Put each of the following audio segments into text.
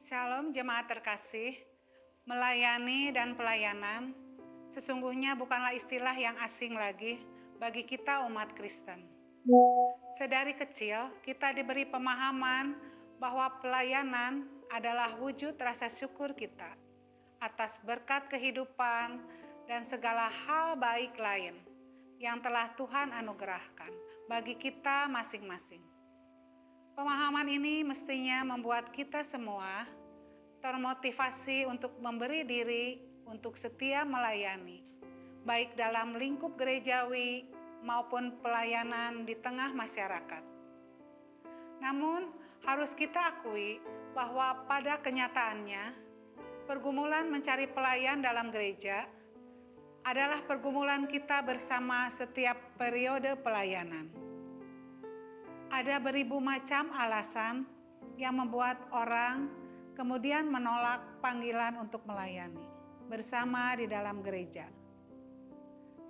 Shalom jemaat terkasih, melayani dan pelayanan sesungguhnya bukanlah istilah yang asing lagi bagi kita umat Kristen. Sedari kecil kita diberi pemahaman bahwa pelayanan adalah wujud rasa syukur kita atas berkat kehidupan dan segala hal baik lain yang telah Tuhan anugerahkan bagi kita masing-masing. Pemahaman ini mestinya membuat kita semua termotivasi untuk memberi diri untuk setia melayani, baik dalam lingkup gerejawi maupun pelayanan di tengah masyarakat. Namun, harus kita akui bahwa pada kenyataannya, pergumulan mencari pelayan dalam gereja adalah pergumulan kita bersama setiap periode pelayanan. Ada beribu macam alasan yang membuat orang kemudian menolak panggilan untuk melayani bersama di dalam gereja.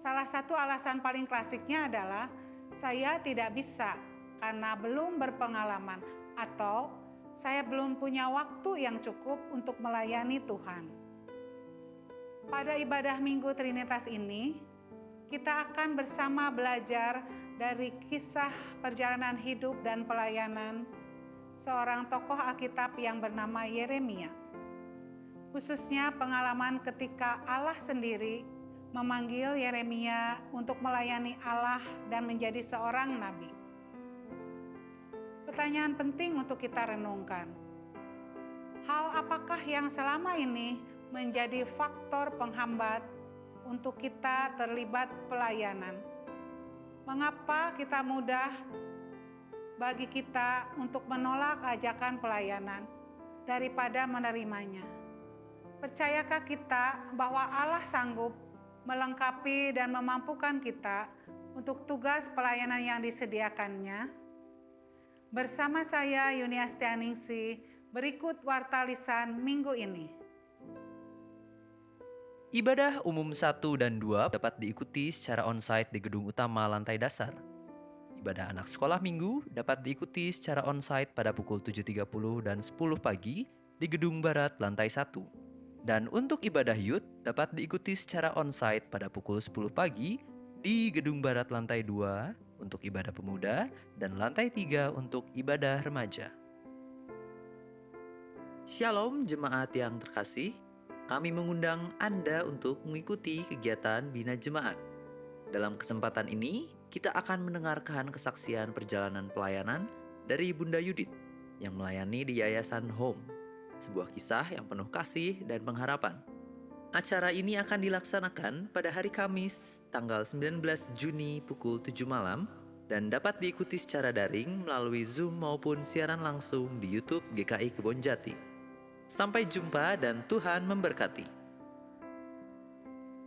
Salah satu alasan paling klasiknya adalah saya tidak bisa karena belum berpengalaman atau saya belum punya waktu yang cukup untuk melayani Tuhan. Pada ibadah Minggu Trinitas ini, kita akan bersama belajar dari kisah perjalanan hidup dan pelayanan seorang tokoh Alkitab yang bernama Yeremia. Khususnya pengalaman ketika Allah sendiri memanggil Yeremia untuk melayani Allah dan menjadi seorang nabi. Pertanyaan penting untuk kita renungkan. Hal apakah yang selama ini menjadi faktor penghambat untuk kita terlibat pelayanan? Mengapa kita mudah bagi kita untuk menolak ajakan pelayanan daripada menerimanya? Percayakah kita bahwa Allah sanggup melengkapi dan memampukan kita untuk tugas pelayanan yang disediakannya? Bersama saya Yuniastianingsih, berikut warta lisan minggu ini. Ibadah umum 1 dan 2 dapat diikuti secara onsite di gedung utama lantai dasar. Ibadah anak sekolah minggu dapat diikuti secara onsite pada pukul 7.30 dan 10 pagi di gedung barat lantai 1. Dan untuk ibadah youth dapat diikuti secara onsite pada pukul 10 pagi di gedung barat lantai 2 untuk ibadah pemuda dan lantai 3 untuk ibadah remaja. Shalom jemaat yang terkasih. Kami mengundang Anda untuk mengikuti kegiatan Bina Jemaat. Dalam kesempatan ini, kita akan mendengarkan kesaksian perjalanan pelayanan dari Bunda Yudit yang melayani di Yayasan Home, sebuah kisah yang penuh kasih dan pengharapan. Acara ini akan dilaksanakan pada hari Kamis, tanggal 19 Juni pukul 7 malam dan dapat diikuti secara daring melalui Zoom maupun siaran langsung di YouTube GKI Kebonjati. Sampai jumpa dan Tuhan memberkati.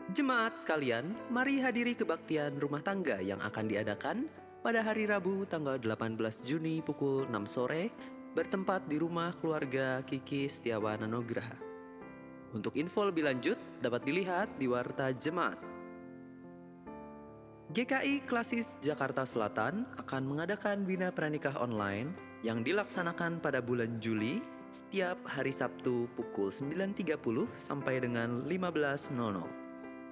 Jemaat sekalian, mari hadiri kebaktian rumah tangga yang akan diadakan pada hari Rabu tanggal 18 Juni pukul 6 sore bertempat di rumah keluarga Kiki Setiawan Anugraha. Untuk info lebih lanjut dapat dilihat di Warta Jemaat. GKI Klasis Jakarta Selatan akan mengadakan Bina Pranikah online yang dilaksanakan pada bulan Juli setiap hari Sabtu pukul 9.30 sampai dengan 15.00.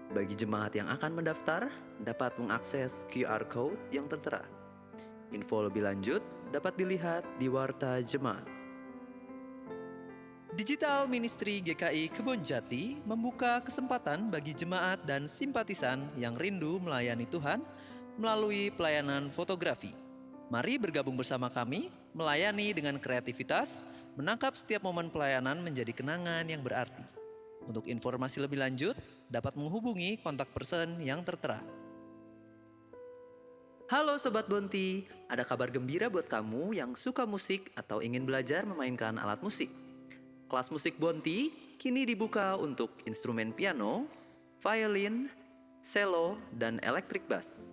Bagi jemaat yang akan mendaftar, dapat mengakses QR Code yang tertera. Info lebih lanjut dapat dilihat di Warta Jemaat. Digital Ministry GKI Kebonjati membuka kesempatan bagi jemaat dan simpatisan yang rindu melayani Tuhan melalui pelayanan fotografi. Mari bergabung bersama kami, melayani dengan kreativitas, menangkap setiap momen pelayanan menjadi kenangan yang berarti. Untuk informasi lebih lanjut, dapat menghubungi kontak person yang tertera. Halo Sobat Bonti, ada kabar gembira buat kamu yang suka musik atau ingin belajar memainkan alat musik. Kelas musik Bonti kini dibuka untuk instrumen piano, violin, cello, dan electric bass.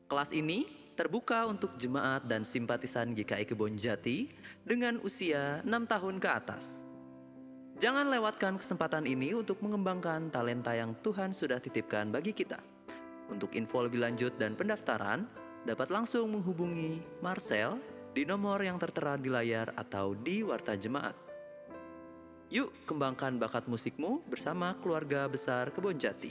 Kelas ini terbuka untuk jemaat dan simpatisan GKI Kebonjati dengan usia 6 tahun ke atas. Jangan lewatkan kesempatan ini untuk mengembangkan talenta yang Tuhan sudah titipkan bagi kita. Untuk info lebih lanjut dan pendaftaran, dapat langsung menghubungi Marcel di nomor yang tertera di layar atau di Warta Jemaat. Yuk kembangkan bakat musikmu bersama keluarga besar Kebon Jati.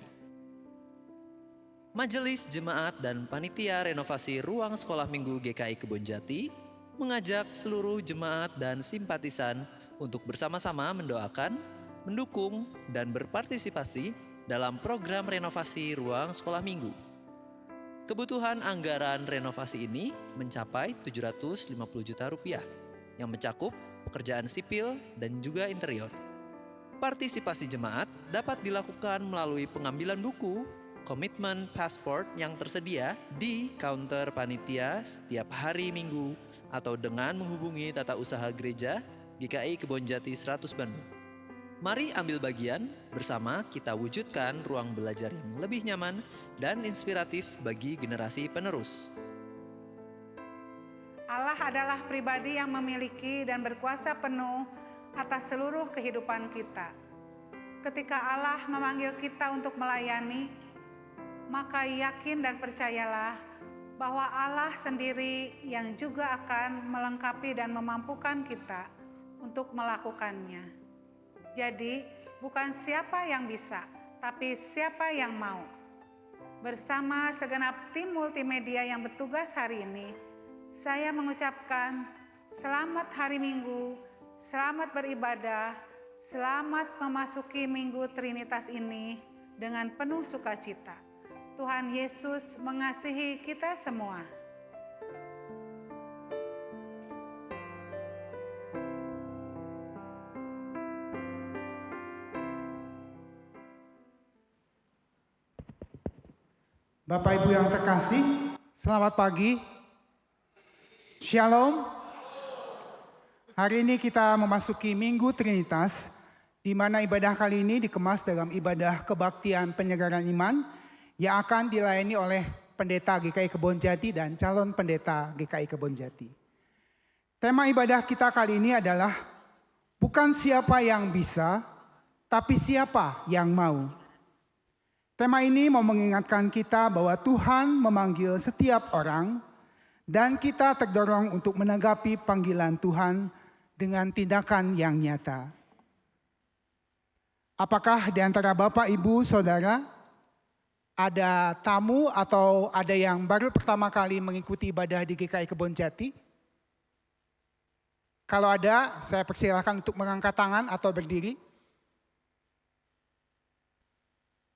Majelis Jemaat dan Panitia Renovasi Ruang Sekolah Minggu GKI Kebon Jati mengajak seluruh jemaat dan simpatisan untuk bersama-sama mendoakan, mendukung, dan berpartisipasi dalam program renovasi ruang sekolah minggu. Kebutuhan anggaran renovasi ini mencapai 750 juta rupiah yang mencakup pekerjaan sipil dan juga interior. Partisipasi jemaat dapat dilakukan melalui pengambilan buku, komitmen pasport yang tersedia di counter panitia setiap hari Minggu atau dengan menghubungi Tata Usaha Gereja GKI Kebon Jati 100 Bandung. Mari ambil bagian bersama kita wujudkan ruang belajar yang lebih nyaman dan inspiratif bagi generasi penerus. Allah adalah pribadi yang memiliki dan berkuasa penuh atas seluruh kehidupan kita. Ketika Allah memanggil kita untuk melayani, maka yakin dan percayalah bahwa Allah sendiri yang juga akan melengkapi dan memampukan kita untuk melakukannya. Jadi, bukan siapa yang bisa, tapi siapa yang mau. Bersama segenap tim multimedia yang bertugas hari ini, saya mengucapkan selamat hari Minggu, selamat beribadah, selamat memasuki Minggu Trinitas ini dengan penuh sukacita. Tuhan Yesus mengasihi kita semua. Bapak Ibu yang terkasih, selamat pagi. Shalom. Hari ini kita memasuki Minggu Trinitas, di mana ibadah kali ini dikemas dalam ibadah kebaktian penyegaran iman yang akan dilayani oleh pendeta GKI Kebon Jati dan calon pendeta GKI Kebon Jati. Tema ibadah kita kali ini adalah bukan siapa yang bisa, tapi siapa yang mau. Tema ini mau mengingatkan kita bahwa Tuhan memanggil setiap orang dan kita terdorong untuk menanggapi panggilan Tuhan dengan tindakan yang nyata. Apakah di antara Bapak, Ibu, Saudara ada tamu atau ada yang baru pertama kali mengikuti ibadah di GKI Kebon Jati? Kalau ada, saya persilakan untuk mengangkat tangan atau berdiri.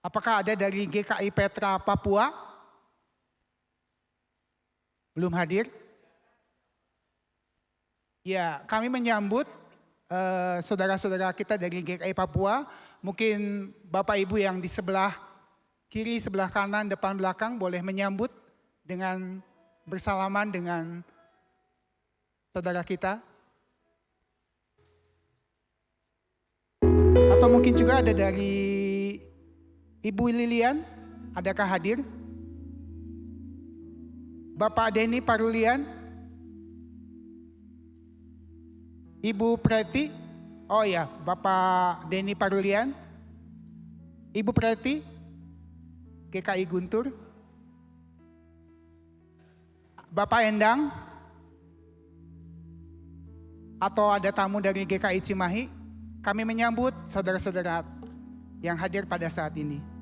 Apakah ada dari GKI Petra Papua? Belum hadir? Ya, kami menyambut saudara-saudara kita dari GKI Papua. Mungkin Bapak Ibu yang di sebelah kiri, sebelah kanan, depan, belakang boleh menyambut dengan bersalaman dengan saudara kita. Atau mungkin juga ada dari Ibu Lilian, adakah hadir? Bapak Denny Parulian? Ibu Preti? Oh ya, Bapak Denny Parulian? Ibu Preti? GKI Guntur? Bapak Endang? Atau ada tamu dari GKI Cimahi? Kami menyambut saudara-saudara yang hadir pada saat ini.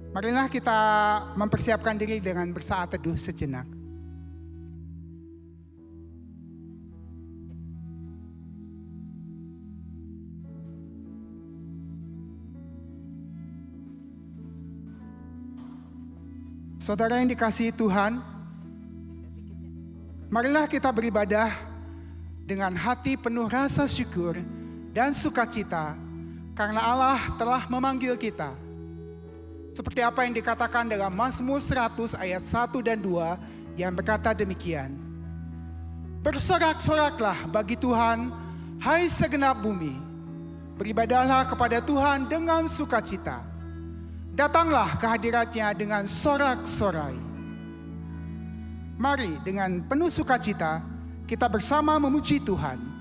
Marilah kita mempersiapkan diri dengan bersaat teduh sejenak. Saudara yang dikasihi Tuhan, marilah kita beribadah dengan hati penuh rasa syukur dan sukacita karena Allah telah memanggil kita. Seperti apa yang dikatakan dalam Mazmur 100 ayat 1 dan 2 yang berkata demikian. Bersorak-soraklah bagi Tuhan, hai segenap bumi. Beribadahlah kepada Tuhan dengan sukacita. Datanglah ke hadiratnya dengan sorak-sorai. Mari dengan penuh sukacita kita bersama memuji Tuhan.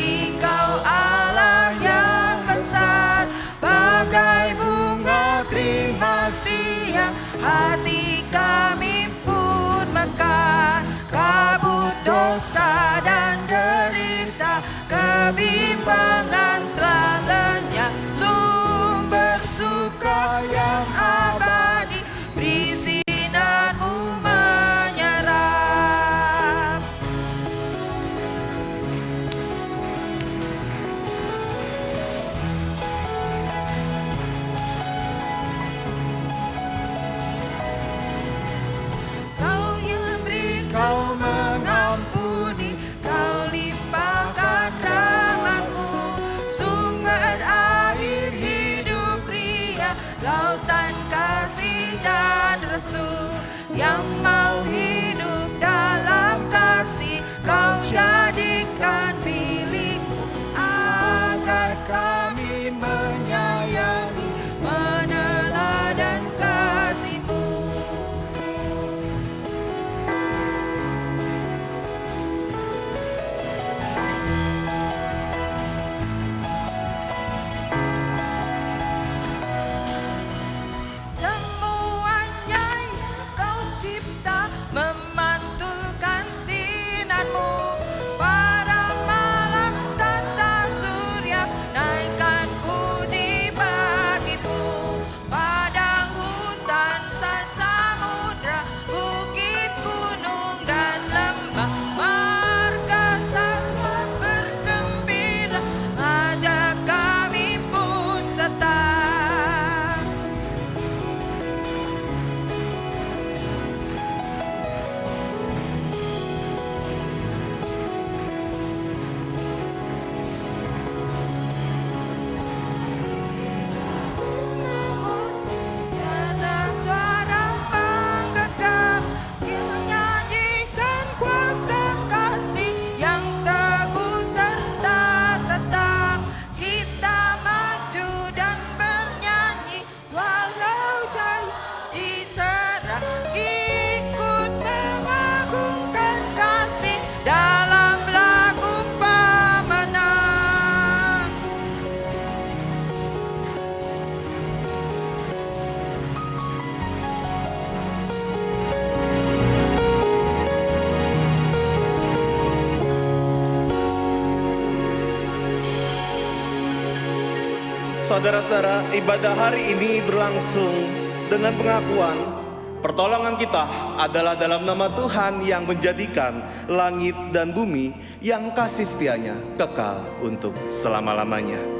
Engkau Allah yang besar, bagai bunga terima kasih yang hati kami pun mekar. Kabut dosa dan derita, kebimbangan telah lenyap. Sumber suka yang abadi, beri sinar-Mu menyerap. Kau yang beri, Kau mengampuni, Kau limpahkan rahmat-Mu. Sumber air hidup ria, lautan kasih dan restu. Yang mau hidup dalam kasih, Kau jadikan milik-Mu, agar kami menyayangi, meneladan kasih-Mu. Semuanya Kau cipta, memantulkan sinar-Mu. Para malaikat surya naikkan puji bagi-Mu. Padang hutan samudra, bukit gunung dan lembah, marga satwa bergembira, ajak kami pun serta. Memuji tiada suara menggegap, menyanyikan kuasa kasih yang teguh serta tetap. Kita maju dan bernyanyi, walau jauh diserang, ikut mengagungkan kasih dalam lagu pemenang. Saudara-saudara, ibadah hari ini berlangsung dengan pengakuan pertolongan kita adalah dalam nama Tuhan yang menjadikan langit dan bumi, yang kasih setianya kekal untuk selama-lamanya.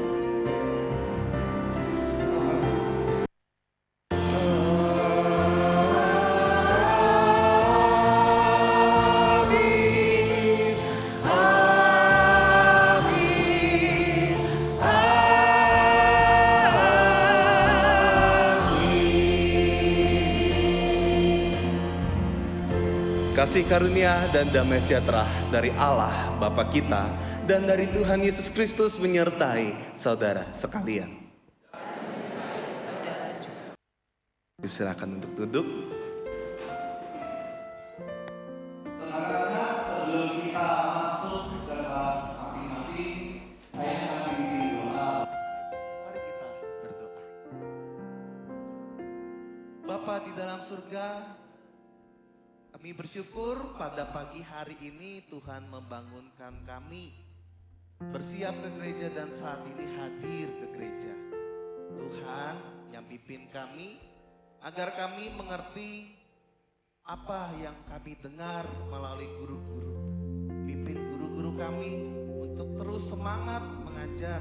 Kasih karunia dan damai sejahtera dari Allah Bapa kita dan dari Tuhan Yesus Kristus menyertai saudara sekalian. Silakan untuk duduk. Sebelum kita masuk ke kelas masing-masing, saya akan pimpin doa. Mari kita berdoa. Bapa di dalam surga, kami bersyukur pada pagi hari ini Tuhan membangunkan kami bersiap ke gereja dan saat ini hadir ke gereja. Tuhan yang pimpin kami agar kami mengerti apa yang kami dengar melalui guru-guru. Pimpin guru-guru kami untuk terus semangat mengajar,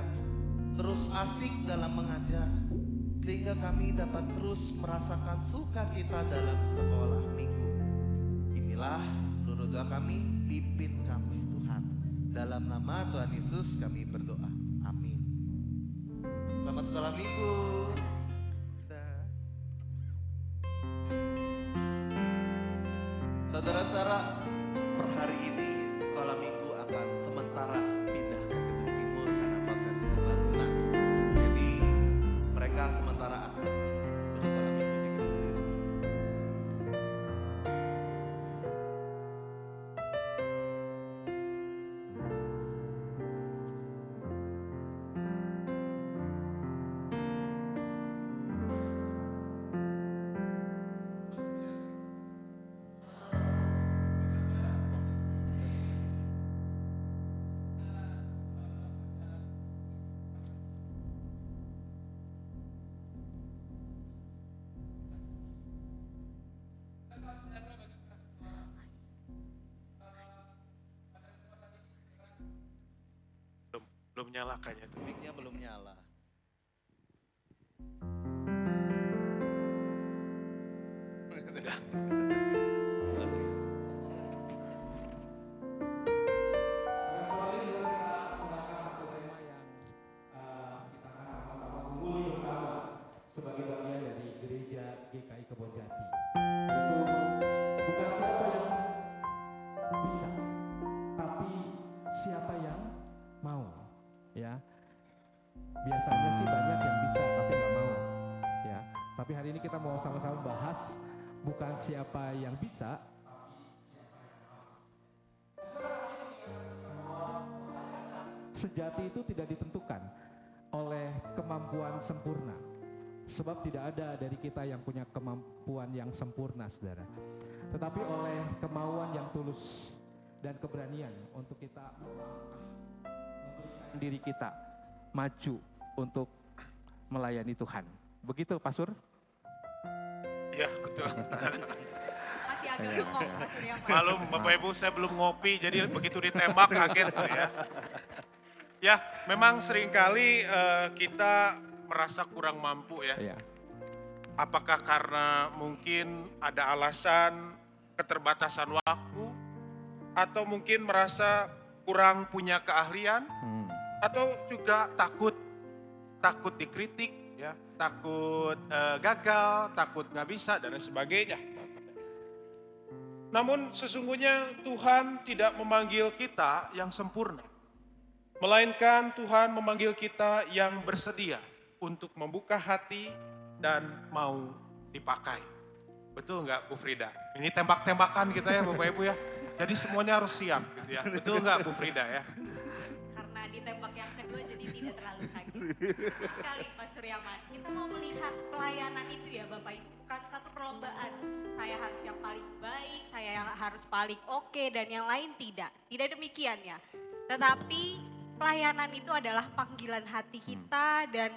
terus asik dalam mengajar, sehingga kami dapat terus merasakan sukacita dalam sekolah minggu. Inilah seluruh doa kami, pimpin kami Tuhan. Dalam nama Tuhan Yesus kami berdoa. Amin. Selamat sekolah minggu. Saudara-saudara, per hari ini sekolah minggu akan sementara pindah ke gedung timur karena proses pembangunan. Jadi mereka sementara akan bersekolah minggu di gedung timur. Belum nyala kayaknya tuh. Mic-nya belum nyala. Sebagai bagian dari gereja GKI Kebonjati. Itu bukan siapa yang bisa, tapi siapa yang mau, ya. Biasanya sih banyak yang bisa tapi nggak mau, ya. Tapi hari ini kita mau sama-sama bahas bukan siapa yang bisa, sejati itu tidak ditentukan oleh kemampuan sempurna. Sebab tidak ada dari kita yang punya kemampuan yang sempurna, saudara. Tetapi oleh kemauan yang tulus dan keberanian untuk kita memberikan diri kita maju untuk melayani Tuhan. Begitu, Pasur? Iya, betul. Masih agak bengong Pak Suryaman. Malum Bapak Ibu, saya belum ngopi, jadi begitu ditembak kaget ya. Ya, memang seringkali kita merasa kurang mampu ya. Iya. Apakah karena mungkin ada alasan keterbatasan waktu, atau mungkin merasa kurang punya keahlian, atau juga takut dikritik, ya, takut gagal, takut nggak bisa dan lain sebagainya. Namun sesungguhnya Tuhan tidak memanggil kita yang sempurna, melainkan Tuhan memanggil kita yang bersedia untuk membuka hati dan mau dipakai. Betul nggak Bu Frida? Ini tembak-tembakan kita ya Bapak Ibu ya. Jadi semuanya harus siap gitu ya. Betul nggak Bu Frida ya? Karena ditembak yang kedua jadi tidak terlalu kaget. Sekali Pak Suryaman, kita mau melihat pelayanan itu ya Bapak Ibu bukan satu perlombaan. Saya harus yang paling baik, saya yang harus paling oke dan yang lain tidak. Tidak demikian ya. Tetapi pelayanan itu adalah panggilan hati kita dan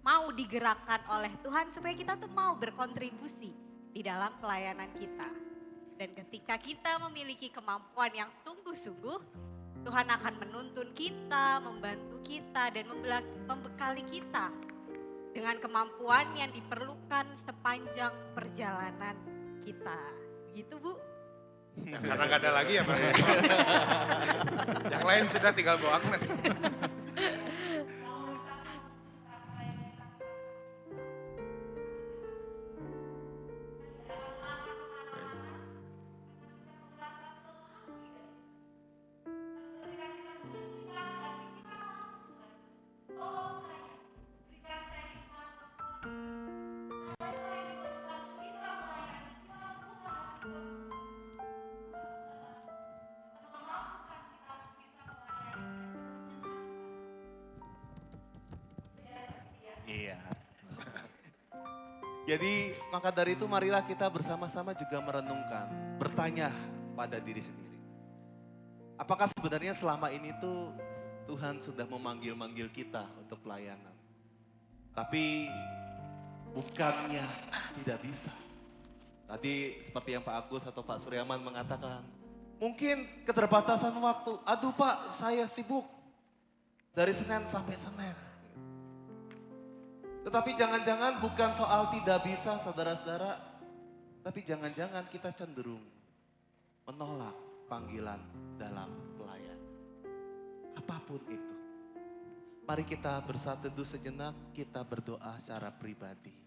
mau digerakkan oleh Tuhan supaya kita tuh mau berkontribusi di dalam pelayanan kita. Dan ketika kita memiliki kemampuan yang sungguh-sungguh, Tuhan akan menuntun kita, membantu kita, dan membekali kita dengan kemampuan yang diperlukan sepanjang perjalanan kita. Begitu Bu? Nah, karena nggak ada lagi ya Pak. Yang lain sudah tinggal Bu Agnes. Iya. Jadi maka dari itu marilah kita bersama-sama juga merenungkan, bertanya pada diri sendiri. Apakah sebenarnya selama ini tuh Tuhan sudah memanggil-manggil kita untuk pelayanan. Tapi bukannya tidak bisa. Tadi seperti yang Pak Agus atau Pak Suryaman mengatakan, mungkin keterbatasan waktu. Aduh Pak, saya sibuk dari Senin sampai Senin. Tetapi jangan-jangan bukan soal tidak bisa saudara-saudara, tapi jangan-jangan kita cenderung menolak panggilan dalam pelayanan. Apapun itu. Mari kita bersatu teduh sejenak, kita berdoa secara pribadi.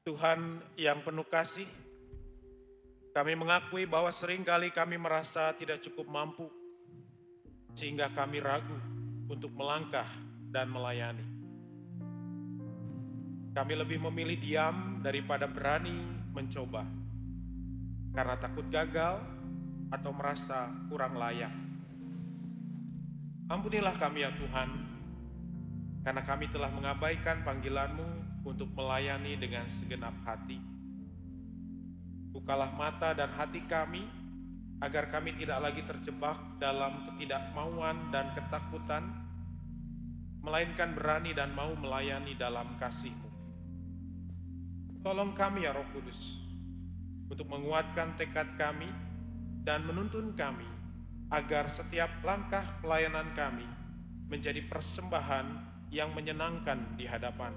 Tuhan yang penuh kasih, kami mengakui bahwa seringkali kami merasa tidak cukup mampu, sehingga kami ragu untuk melangkah dan melayani. Kami lebih memilih diam daripada berani mencoba, karena takut gagal atau merasa kurang layak. Ampunilah kami ya Tuhan, karena kami telah mengabaikan panggilan-Mu untuk melayani dengan segenap hati. Bukalah mata dan hati kami, agar kami tidak lagi terjebak dalam ketidakmauan dan ketakutan, melainkan berani dan mau melayani dalam kasih-Mu. Tolong kami ya Roh Kudus, untuk menguatkan tekad kami dan menuntun kami agar setiap langkah pelayanan kami menjadi persembahan yang menyenangkan di hadapan.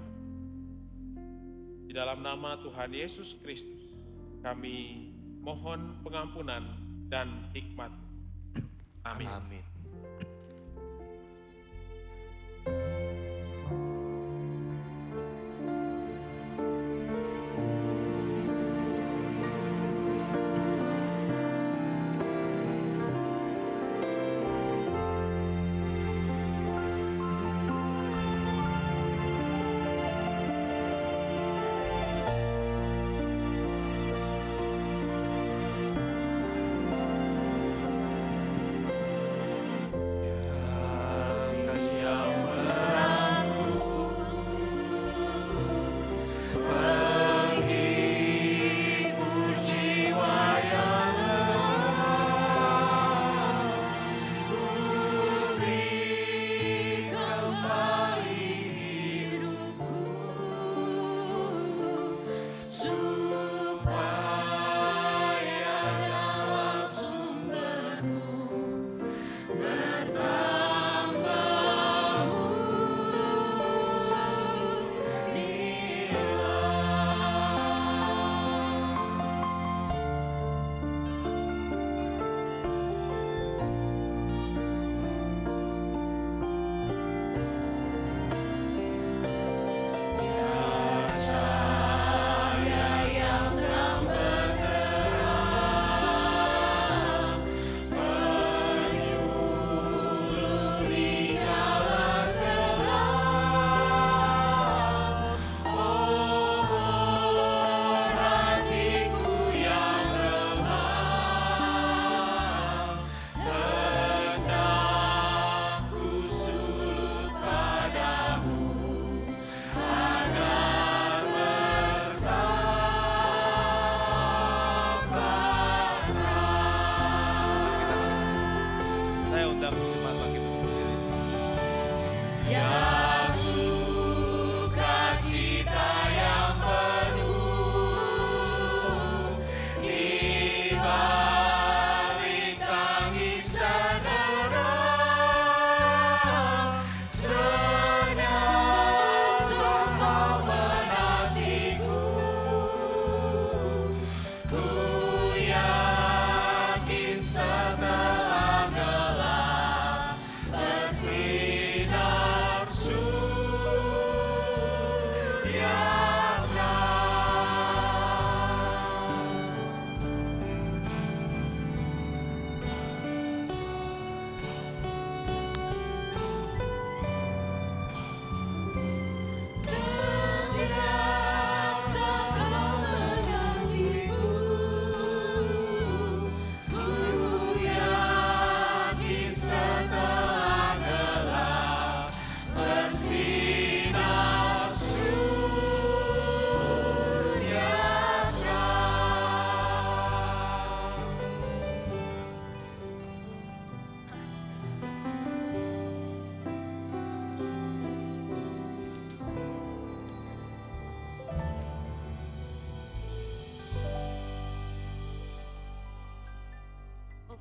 Di dalam nama Tuhan Yesus Kristus, kami mohon pengampunan dan hikmat. Amin. Amin.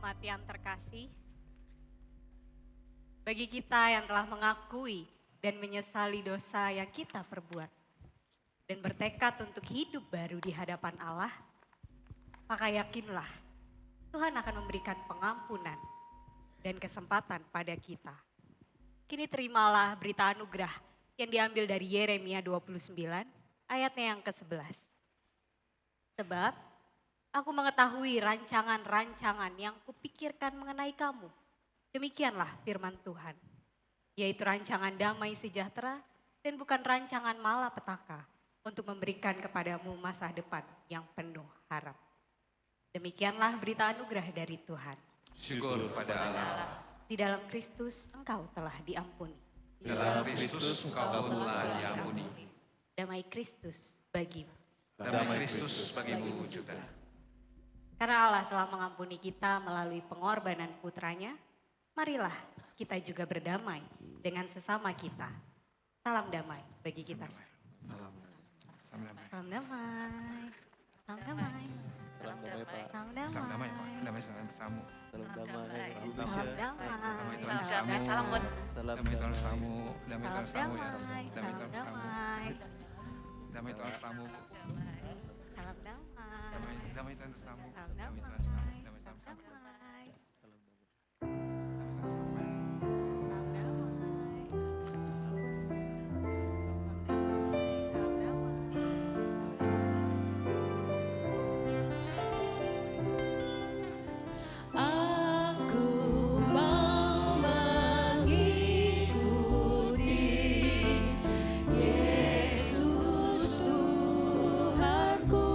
Umat yang terkasih, bagi kita yang telah mengakui dan menyesali dosa yang kita perbuat dan bertekad untuk hidup baru di hadapan Allah, maka yakinlah Tuhan akan memberikan pengampunan dan kesempatan pada kita. Kini terimalah berita anugerah yang diambil dari Yeremia 29 ayatnya yang ke-11. Sebab aku mengetahui rancangan-rancangan yang kupikirkan mengenai kamu. Demikianlah firman Tuhan, yaitu rancangan damai sejahtera dan bukan rancangan malapetaka untuk memberikan kepadamu masa depan yang penuh harap. Demikianlah berita anugerah dari Tuhan. Syukur pada Allah. Di dalam Kristus engkau telah diampuni. Dalam Kristus engkau telah diampuni. Damai Kristus bagimu. Damai Kristus bagimu juga. Karena Allah telah mengampuni kita melalui pengorbanan putranya, marilah kita juga berdamai dengan sesama kita. Salam damai bagi kita. Salam damai. Salam damai. Salam damai. Salam damai Pak. Salam damai. Salam damai, Pak. Damai salam bersama. Salam damai Indonesia. Salam damai. Damai Tuhan bersama. Salam buat Salam Damai Tuhan damai. bersama. Damai Tuhan bersama ya. damai. Damai Salam Tuhan bersama. damai. Damai Tuhan bersama. Salam damai. Damai Tuhan bersama. Salam Damai damai. Tuhan bersama. Damai Tuhan Salam bersama. damai. Salam damai. Salam damai. Salam damai. Aku mau mengikuti Yesus Tuhanku.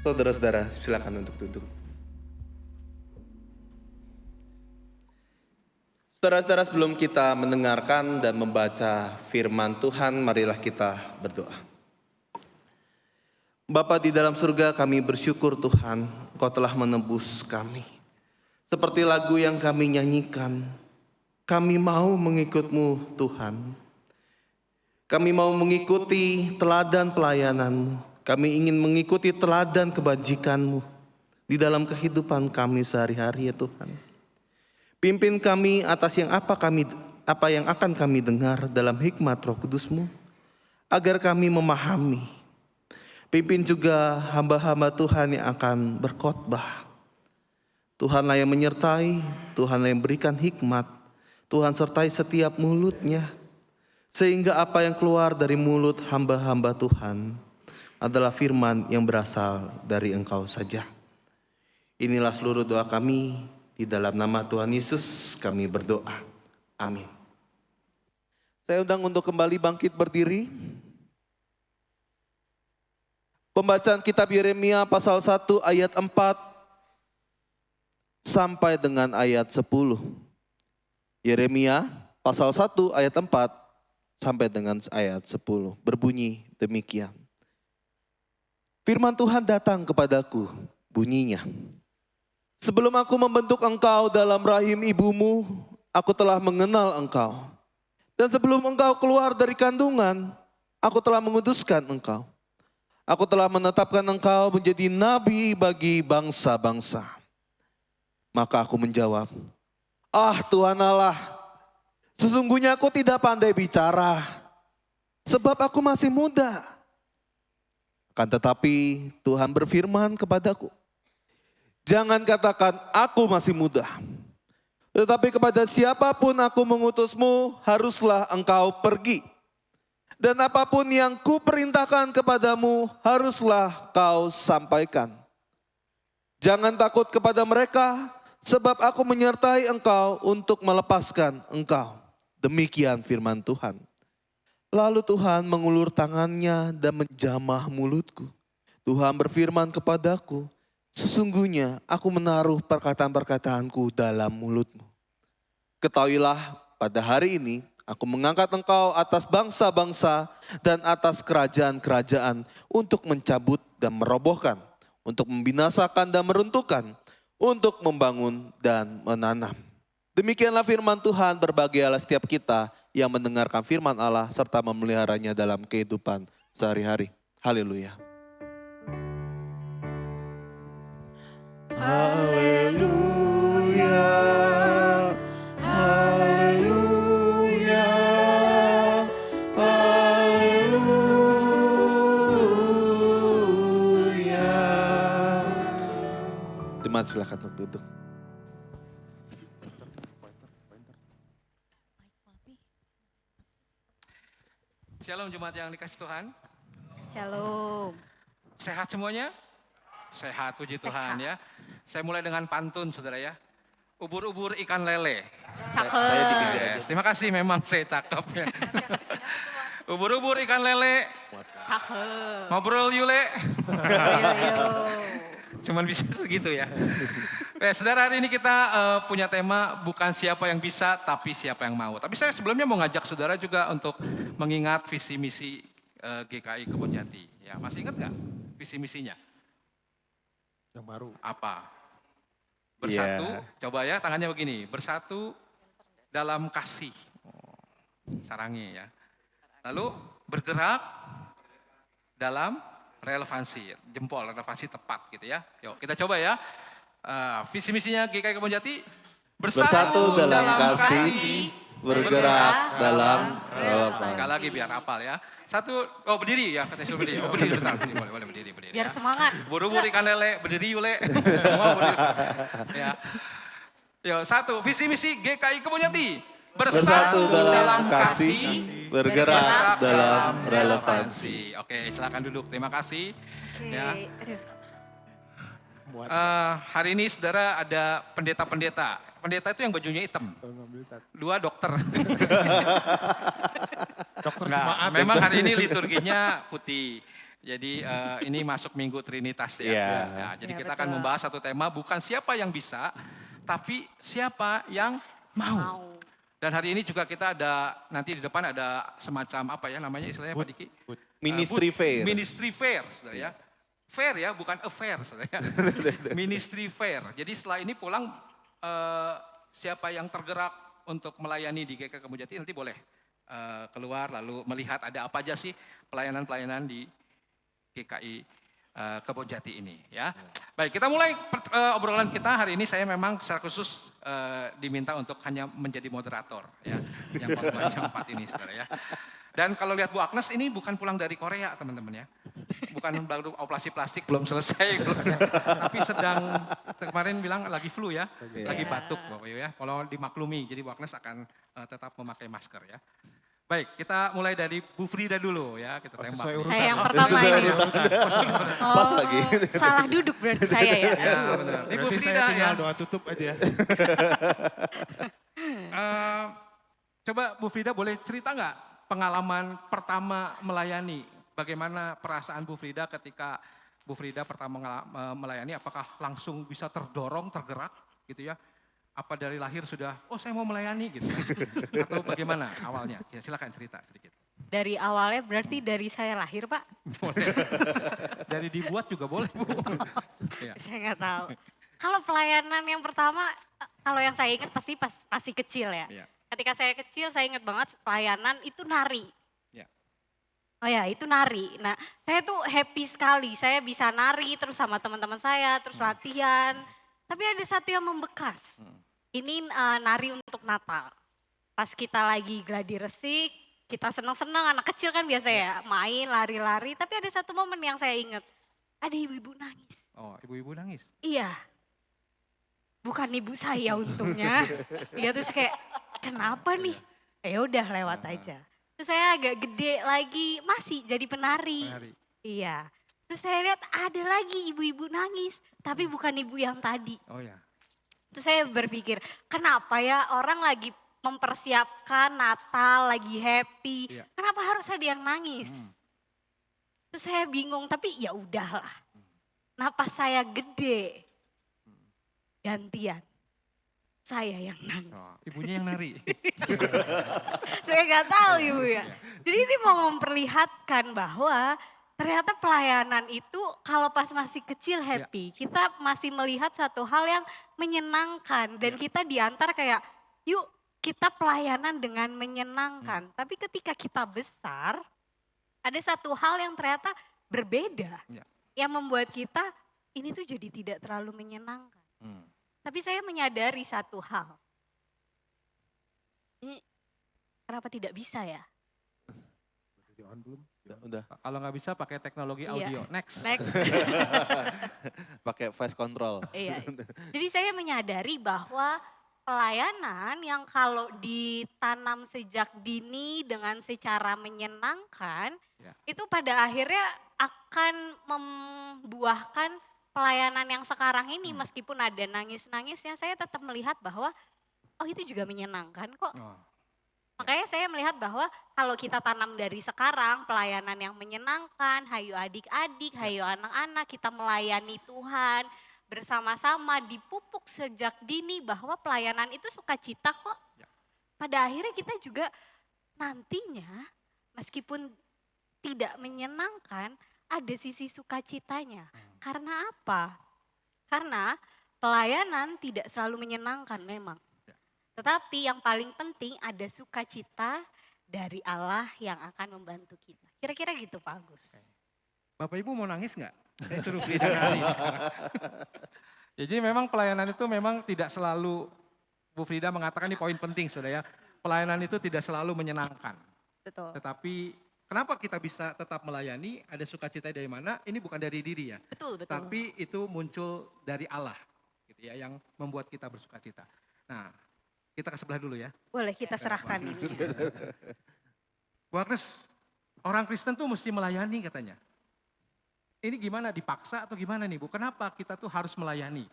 Saudara-saudara, silakan untuk duduk. Saudara-saudara, sebelum kita mendengarkan dan membaca firman Tuhan, marilah kita berdoa. Bapa di dalam surga, kami bersyukur Tuhan, Engkau telah menebus kami. Seperti lagu yang kami nyanyikan, kami mau mengikut-Mu Tuhan. Kami mau mengikuti teladan pelayanan-Mu. Kami ingin mengikuti teladan kebajikan-Mu di dalam kehidupan kami sehari-hari ya Tuhan. Pimpin kami atas apa yang akan kami dengar dalam hikmat Roh Kudus-Mu, agar kami memahami. Pimpin juga hamba-hamba Tuhan yang akan berkhotbah. Tuhanlah yang menyertai, Tuhanlah yang berikan hikmat, Tuhan sertai setiap mulutnya, sehingga apa yang keluar dari mulut hamba-hamba Tuhan adalah firman yang berasal dari Engkau saja. Inilah seluruh doa kami, di dalam nama Tuhan Yesus kami berdoa. Amin. Saya undang untuk kembali bangkit berdiri. Pembacaan kitab Yeremia pasal 1 ayat 4 sampai dengan ayat 10. Yeremia pasal 1 ayat 4 sampai dengan ayat 10. Berbunyi demikian. Firman Tuhan datang kepadaku, bunyinya. Sebelum aku membentuk engkau dalam rahim ibumu, aku telah mengenal engkau. Dan sebelum engkau keluar dari kandungan, aku telah menguduskan engkau. Aku telah menetapkan engkau menjadi nabi bagi bangsa-bangsa. Maka aku menjawab, ah Tuhan Allah, sesungguhnya aku tidak pandai bicara, sebab aku masih muda. Akan tetapi Tuhan berfirman kepadaku, jangan katakan aku masih muda. Tetapi kepada siapapun aku mengutusmu, haruslah engkau pergi. Dan apapun yang kuperintahkan kepadamu, haruslah kau sampaikan. Jangan takut kepada mereka, sebab aku menyertai engkau untuk melepaskan engkau. Demikian firman Tuhan. Lalu Tuhan mengulur tangannya dan menjamah mulutku. Tuhan berfirman kepadaku, sesungguhnya aku menaruh perkataan-perkataanku dalam mulutmu. Ketahuilah pada hari ini aku mengangkat engkau atas bangsa-bangsa dan atas kerajaan-kerajaan untuk mencabut dan merobohkan, untuk membinasakan dan meruntuhkan, untuk membangun dan menanam. Demikianlah firman Tuhan, berbahagialah setiap kita yang mendengarkan firman Allah serta memeliharanya dalam kehidupan sehari-hari. Haleluya. Haleluya, haleluya, haleluya. Jemaat silakan untuk duduk. Shalom jemaat yang dikasih Tuhan. Shalom. Sehat semuanya? Sehat, puji Tuhan ya. Saya mulai dengan pantun saudara ya. Ubur-ubur ikan lele. Cakep. Saya di pinggir aja. Terima kasih, memang saya cakep ya. Ubur-ubur ikan lele. Cakep. Ngobrol yule. Yo. Cuman bisa segitu ya. Saudara, hari ini kita punya tema bukan siapa yang bisa tapi siapa yang mau. Tapi saya sebelumnya mau ngajak saudara juga untuk mengingat visi misi GKI Kebonjati. Ya, masih ingat nggak visi misinya? Yang baru. Apa? Bersatu, Yeah. coba ya tangannya begini, bersatu dalam kasih. Sarangi ya. Lalu bergerak dalam relevansi, jempol relevansi tepat gitu ya. Yuk kita coba ya. Visi misinya GKI Kebonjati, Bersatu dalam kasih, bergerak dalam relevansi. Sekali lagi biar hafal ya. Satu, oh berdiri ya, katanya suruh berdiri. Oh berdiri, bentar, boleh berdiri. Biar Ya. semangat. Buru-buru ikan lele, berdiri yule. Semua berdiri. Ya. Yuk, satu, visi misi GKI Kebonjati. Bersatu dalam kasih, bergerak dalam relevansi. Oke, silakan duduk. Terima kasih. Oke. Ya. Aduh. Hari ini saudara ada pendeta-pendeta. Pendeta itu yang bajunya hitam. Dua dokter. Dokter Enggak, jemaat. memang hari ini liturginya putih. Jadi ini masuk Minggu Trinitas ya. Iya. Ya, jadi Ya, kita akan betul. membahas satu tema bukan siapa yang bisa, tapi siapa yang mau. Mau. Dan hari ini juga kita ada, nanti di depan ada semacam apa ya namanya istilahnya Pak Diki? Ministry fair. Ministry fair, saudara ya. Fair ya, bukan affair, saudara ya. Ministry fair. Jadi setelah ini pulang, siapa yang tergerak untuk melayani di GK Kebonjati nanti boleh keluar lalu melihat ada apa aja sih pelayanan-pelayanan di GKI Kebonjati ini ya. Baik, kita mulai obrolan kita hari ini. Saya memang secara khusus diminta untuk hanya menjadi moderator ya, yang waktu jam 4 ini saudara ya. Dan kalau lihat Bu Agnes ini bukan pulang dari Korea teman-teman ya. Bukan baru operasi plastik belum selesai. Tapi sedang kemarin bilang lagi flu ya. Lagi batuk Bapak Ibu ya. Kalau dimaklumi jadi Bu Agnes akan tetap memakai masker ya. Baik, kita mulai dari Bu Frida dulu ya. Kita tembak. Saya yang pertama ini. Pas lagi. Salah duduk berarti saya ya. Ya benar. Ini Bu Berarti Frida saya ya. tinggal doa tutup aja. Coba Bu Frida boleh cerita nggak pengalaman pertama melayani? Bagaimana perasaan Bu Frida ketika Bu Frida pertama melayani? Apakah langsung bisa terdorong, tergerak gitu ya? Apa dari lahir sudah, oh saya mau melayani gitu kan? Atau bagaimana awalnya? Ya silakan cerita sedikit. Dari awalnya berarti dari saya lahir Pak. Boleh. Dari dibuat juga boleh Bu. Ya. Saya nggak tahu. Kalau pelayanan yang pertama, kalau yang saya ingat pasti kecil ya. Iya. Ketika saya kecil saya ingat banget pelayanan itu nari. Ya. Oh ya itu nari. Nah saya tuh happy sekali, saya bisa nari terus sama teman-teman saya, terus latihan. Tapi ada satu yang membekas. Ini nari untuk Natal. Pas kita lagi gladi resik, kita senang-senang, anak kecil kan biasa ya, main, lari-lari. Tapi ada satu momen yang saya ingat, ada ibu-ibu nangis. Oh ibu-ibu nangis? Iya, bukan ibu saya untungnya. Iya terus kayak, kenapa nih? Ya udah lewat aja. Terus saya agak gede lagi, masih jadi penari. Iya. Terus saya lihat ada lagi ibu-ibu nangis, tapi bukan ibu yang tadi. Oh ya. Terus saya berpikir, kenapa ya orang lagi mempersiapkan Natal, lagi happy, Iya. kenapa harus ada yang nangis? Terus saya bingung, tapi ya udahlah. Nah pas saya gede, gantian, saya yang nangis. Oh, ibunya yang nari. Saya nggak tahu ibu ya. Jadi ini mau memperlihatkan bahwa ternyata pelayanan itu kalau pas masih kecil happy, kita masih melihat satu hal yang menyenangkan dan kita diantar kayak yuk kita pelayanan dengan menyenangkan. Tapi ketika kita besar ada satu hal yang ternyata berbeda yang membuat kita ini tuh jadi tidak terlalu menyenangkan. Tapi saya menyadari satu hal. Ini kenapa tidak bisa ya? Udah. Kalau nggak bisa pakai teknologi Iya. audio. Next. Next. Pakai voice control. Iya. Jadi saya menyadari bahwa pelayanan yang kalau ditanam sejak dini dengan secara menyenangkan, itu pada akhirnya akan membuahkan pelayanan yang sekarang ini meskipun ada nangis-nangisnya, saya tetap melihat bahwa oh itu juga menyenangkan kok. Makanya saya melihat bahwa kalau kita tanam dari sekarang pelayanan yang menyenangkan, hayu adik-adik, hayu anak-anak, kita melayani Tuhan bersama-sama dipupuk sejak dini bahwa pelayanan itu sukacita kok. Pada akhirnya kita juga nantinya meskipun tidak menyenangkan ada sisi sukacitanya. Karena apa? Karena pelayanan tidak selalu menyenangkan memang. Tetapi yang paling penting ada sukacita dari Allah yang akan membantu kita. Kira-kira gitu Pak Agus. Bapak Ibu mau nangis nggak? Saya suruh Frida nangis sekarang. Jadi memang pelayanan itu memang tidak selalu, Bu Frida mengatakan ini poin penting saudara ya. Pelayanan itu tidak selalu menyenangkan. Betul. Tetapi kenapa kita bisa tetap melayani, ada sukacita dari mana? Ini bukan dari diri ya. Betul. Tapi itu muncul dari Allah gitu ya, yang membuat kita bersukacita. Nah, kita ke sebelah dulu ya. Boleh kita serahkan ini. Bu Agnes, orang Kristen tuh mesti melayani katanya. Ini gimana, dipaksa atau gimana nih Bu? Kenapa kita tuh harus melayani?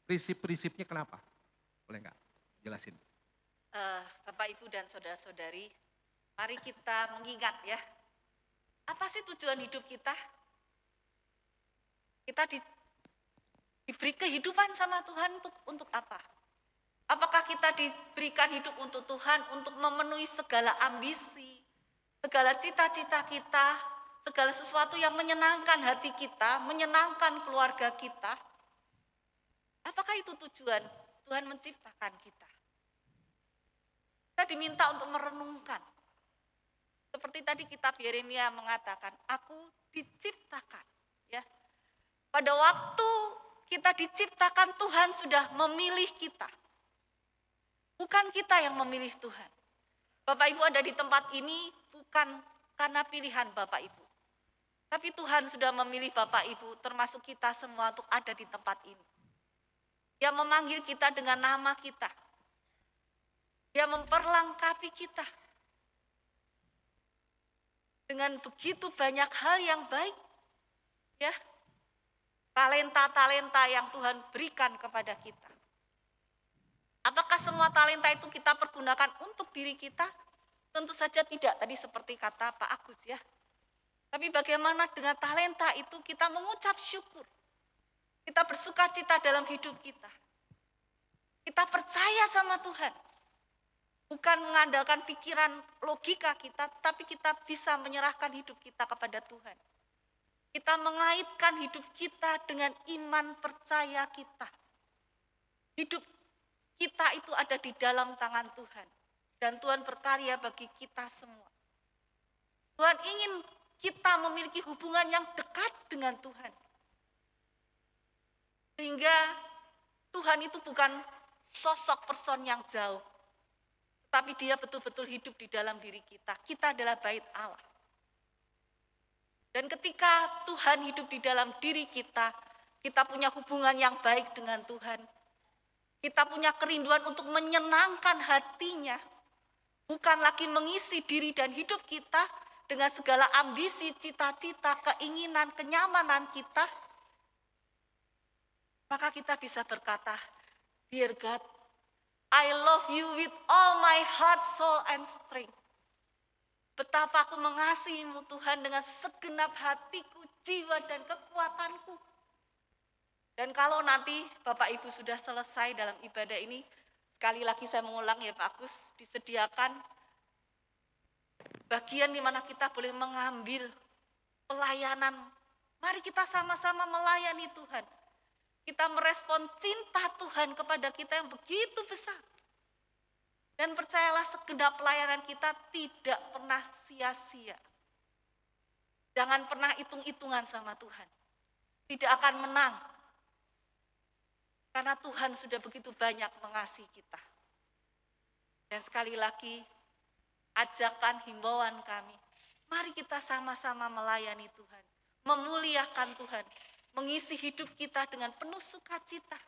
Prinsip-prinsipnya kenapa? Boleh nggak jelasin? Bapak, Ibu, dan saudara-saudari, mari kita mengingat ya. Apa sih tujuan hidup kita? Kita diberi kehidupan sama Tuhan untuk apa? Apakah kita diberikan hidup untuk Tuhan untuk memenuhi segala ambisi, segala cita-cita kita, segala sesuatu yang menyenangkan hati kita, menyenangkan keluarga kita? Apakah itu tujuan Tuhan menciptakan kita? Kita diminta untuk merenungkan. Seperti tadi kitab Yeremia mengatakan, aku diciptakan. Ya. Pada waktu kita diciptakan, Tuhan sudah memilih kita. Bukan kita yang memilih Tuhan. Bapak Ibu ada di tempat ini bukan karena pilihan Bapak Ibu. Tapi Tuhan sudah memilih Bapak Ibu, termasuk kita semua untuk ada di tempat ini. Dia memanggil kita dengan nama kita. Dia memperlengkapi kita. Dengan begitu banyak hal yang baik. Ya. Talenta-talenta yang Tuhan berikan kepada kita. Apakah semua talenta itu kita pergunakan untuk diri kita? Tentu saja tidak, tadi seperti kata Pak Agus ya. Tapi bagaimana dengan talenta itu kita mengucap syukur. Kita bersuka cita dalam hidup kita. Kita percaya sama Tuhan. Bukan mengandalkan pikiran logika kita, tapi kita bisa menyerahkan hidup kita kepada Tuhan. Kita mengaitkan hidup kita dengan iman percaya kita. Hidup kita itu ada di dalam tangan Tuhan. Dan Tuhan berkarya bagi kita semua. Tuhan ingin kita memiliki hubungan yang dekat dengan Tuhan. Sehingga Tuhan itu bukan sosok person yang jauh. Tapi dia betul-betul hidup di dalam diri kita. Kita adalah bait Allah. Dan ketika Tuhan hidup di dalam diri kita, kita punya hubungan yang baik dengan Tuhan. Kita punya kerinduan untuk menyenangkan hatinya. Bukan lagi mengisi diri dan hidup kita dengan segala ambisi, cita-cita, keinginan, kenyamanan kita. Maka kita bisa berkata, Dear God, I love you with all my heart, soul, and strength. Betapa aku mengasihimu Tuhan dengan segenap hatiku, jiwa, dan kekuatanku. Dan kalau nanti Bapak Ibu sudah selesai dalam ibadah ini, sekali lagi saya mengulang ya Pak Agus, disediakan bagian di mana kita boleh mengambil pelayanan. Mari kita sama-sama melayani Tuhan. Kita merespon cinta Tuhan kepada kita yang begitu besar. Dan percayalah segenap pelayanan kita tidak pernah sia-sia. Jangan pernah hitung-hitungan sama Tuhan. Tidak akan menang. Karena Tuhan sudah begitu banyak mengasihi kita. Dan sekali lagi, ajakan himbauan kami, mari kita sama-sama melayani Tuhan, memuliakan Tuhan, mengisi hidup kita dengan penuh sukacita.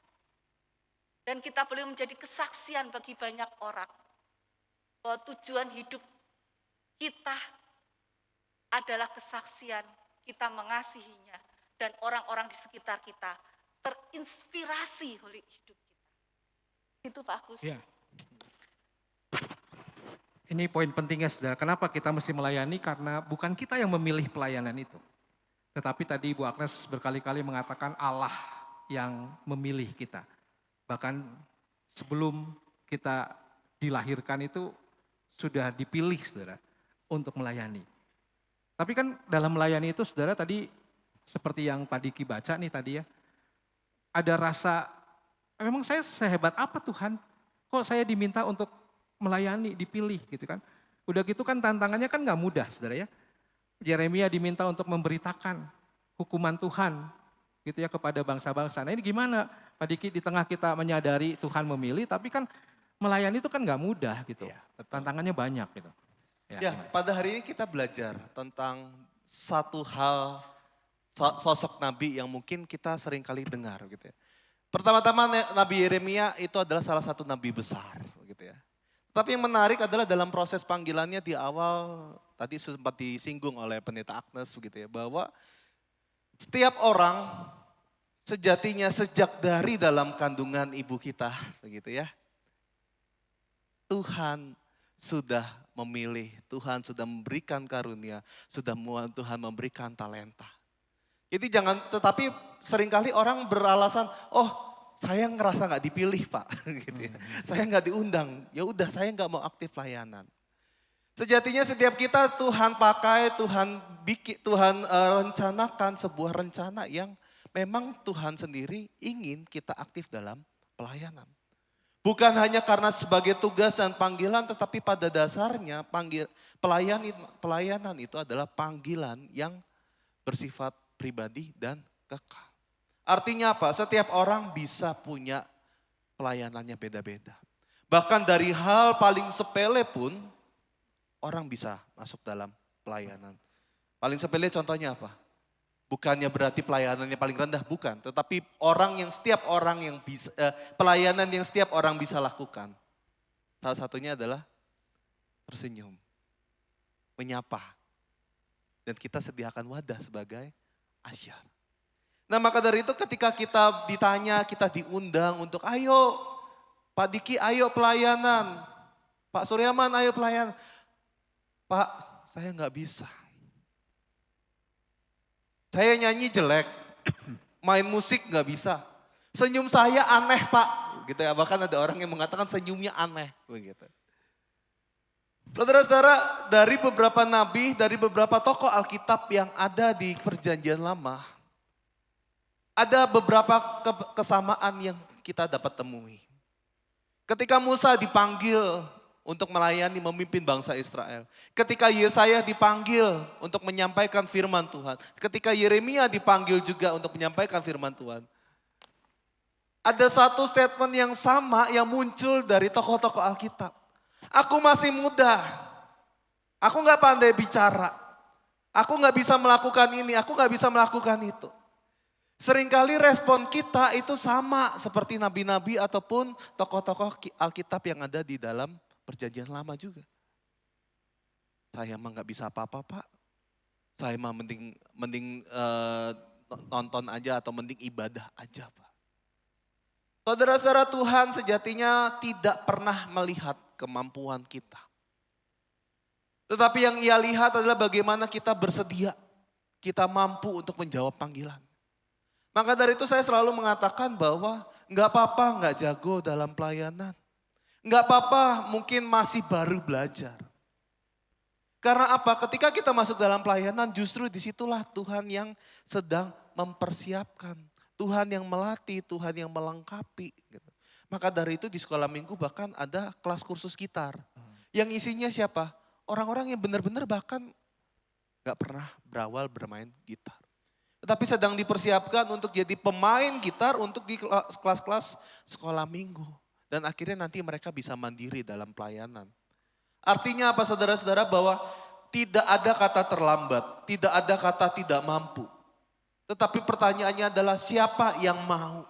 Dan kita boleh menjadi kesaksian bagi banyak orang, bahwa tujuan hidup kita adalah kesaksian kita mengasihinya, dan orang-orang di sekitar kita terinspirasi oleh hidup kita. Itu Pak Agus. Ya. Ini poin pentingnya saudara, kenapa kita mesti melayani? Karena bukan kita yang memilih pelayanan itu. Tetapi tadi Ibu Agnes berkali-kali mengatakan Allah yang memilih kita. Bahkan sebelum kita dilahirkan itu sudah dipilih saudara untuk melayani. Tapi kan dalam melayani itu saudara tadi seperti yang Pak Diki baca nih tadi ya. Ada rasa, memang saya sehebat apa Tuhan? Kok saya diminta untuk melayani, dipilih gitu kan. Udah gitu kan tantangannya kan gak mudah saudara ya. Yeremia diminta untuk memberitakan hukuman Tuhan gitu ya kepada bangsa-bangsa. Nah ini gimana Pak Diki di tengah kita menyadari Tuhan memilih tapi kan melayani itu kan gak mudah gitu. Ya, tantangannya banyak gitu. Ya, pada hari ini kita belajar tentang satu hal sosok nabi yang mungkin kita sering kali dengar gitu ya. Pertama-tama Nabi Yeremia itu adalah salah satu nabi besar gitu ya. Tapi yang menarik adalah dalam proses panggilannya di awal tadi sempat disinggung oleh Pendeta Agnes begitu ya, bahwa setiap orang sejatinya sejak dari dalam kandungan ibu kita begitu ya. Tuhan sudah memilih, Tuhan sudah memberikan karunia, Tuhan memberikan talenta. Jadi jangan, tetapi seringkali orang beralasan, oh saya ngerasa nggak dipilih Pak, gitu ya. Saya nggak diundang, ya udah saya nggak mau aktif pelayanan. Sejatinya setiap kita Tuhan pakai, Tuhan bikin, Tuhan rencanakan sebuah rencana yang memang Tuhan sendiri ingin kita aktif dalam pelayanan. Bukan hanya karena sebagai tugas dan panggilan, tetapi pada dasarnya pelayanan itu adalah panggilan yang bersifat pribadi dan kekal. Artinya apa? Setiap orang bisa punya pelayanannya beda-beda. Bahkan dari hal paling sepele pun orang bisa masuk dalam pelayanan. Paling sepele contohnya apa? Bukannya berarti pelayanannya paling rendah, bukan. Tetapi setiap orang yang bisa, pelayanan yang setiap orang bisa lakukan. Salah satunya adalah tersenyum, menyapa. Dan kita sediakan wadah sebagai asyar. Nah maka dari itu ketika kita ditanya, kita diundang untuk ayo Pak Diki ayo pelayanan. Pak Suryaman ayo pelayanan. Pak saya nggak bisa. Saya nyanyi jelek, main musik nggak bisa. Senyum saya aneh Pak, gitu ya. Bahkan ada orang yang mengatakan senyumnya aneh, begitu. Saudara-saudara, dari beberapa nabi, dari beberapa tokoh Alkitab yang ada di Perjanjian Lama, ada beberapa kesamaan yang kita dapat temui. Ketika Musa dipanggil untuk melayani memimpin bangsa Israel. Ketika Yesaya dipanggil untuk menyampaikan firman Tuhan. Ketika Yeremia dipanggil juga untuk menyampaikan firman Tuhan. Ada satu statement yang sama yang muncul dari tokoh-tokoh Alkitab. Aku masih muda, aku gak pandai bicara, aku gak bisa melakukan ini, aku gak bisa melakukan itu. Seringkali respon kita itu sama seperti nabi-nabi ataupun tokoh-tokoh Alkitab yang ada di dalam Perjanjian Lama juga. Saya mah nggak bisa apa-apa Pak. Saya mah mending nonton aja atau mending ibadah aja Pak. Saudara-saudara, Tuhan sejatinya tidak pernah melihat kemampuan kita. Tetapi yang Ia lihat adalah bagaimana kita bersedia. Kita mampu untuk menjawab panggilan. Maka dari itu saya selalu mengatakan bahwa nggak apa-apa nggak jago dalam pelayanan. Nggak apa-apa mungkin masih baru belajar. Karena apa? Ketika kita masuk dalam pelayanan justru disitulah Tuhan yang sedang mempersiapkan. Tuhan yang melatih, Tuhan yang melengkapi. Gitu. Maka dari itu di sekolah minggu bahkan ada kelas kursus gitar. Yang isinya siapa? Orang-orang yang benar-benar bahkan nggak pernah berawal bermain gitar. Tetapi sedang dipersiapkan untuk jadi pemain gitar untuk di kelas-kelas sekolah minggu. Dan akhirnya nanti mereka bisa mandiri dalam pelayanan. Artinya apa saudara-saudara? Bahwa tidak ada kata terlambat, tidak ada kata tidak mampu. Tetapi pertanyaannya adalah siapa yang mau?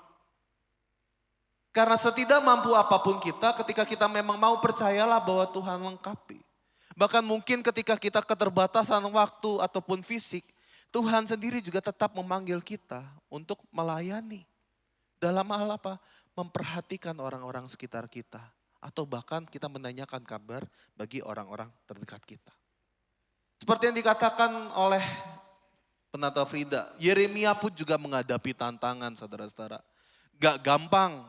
Karena setidak mampu apapun kita, ketika kita memang mau percayalah bahwa Tuhan lengkapi. Bahkan mungkin ketika kita keterbatasan waktu ataupun fisik, Tuhan sendiri juga tetap memanggil kita untuk melayani. Dalam hal apa? Memperhatikan orang-orang sekitar kita. Atau bahkan kita menanyakan kabar bagi orang-orang terdekat kita. Seperti yang dikatakan oleh Pendeta Frida, Yeremia pun juga menghadapi tantangan saudara-saudara. Gak gampang.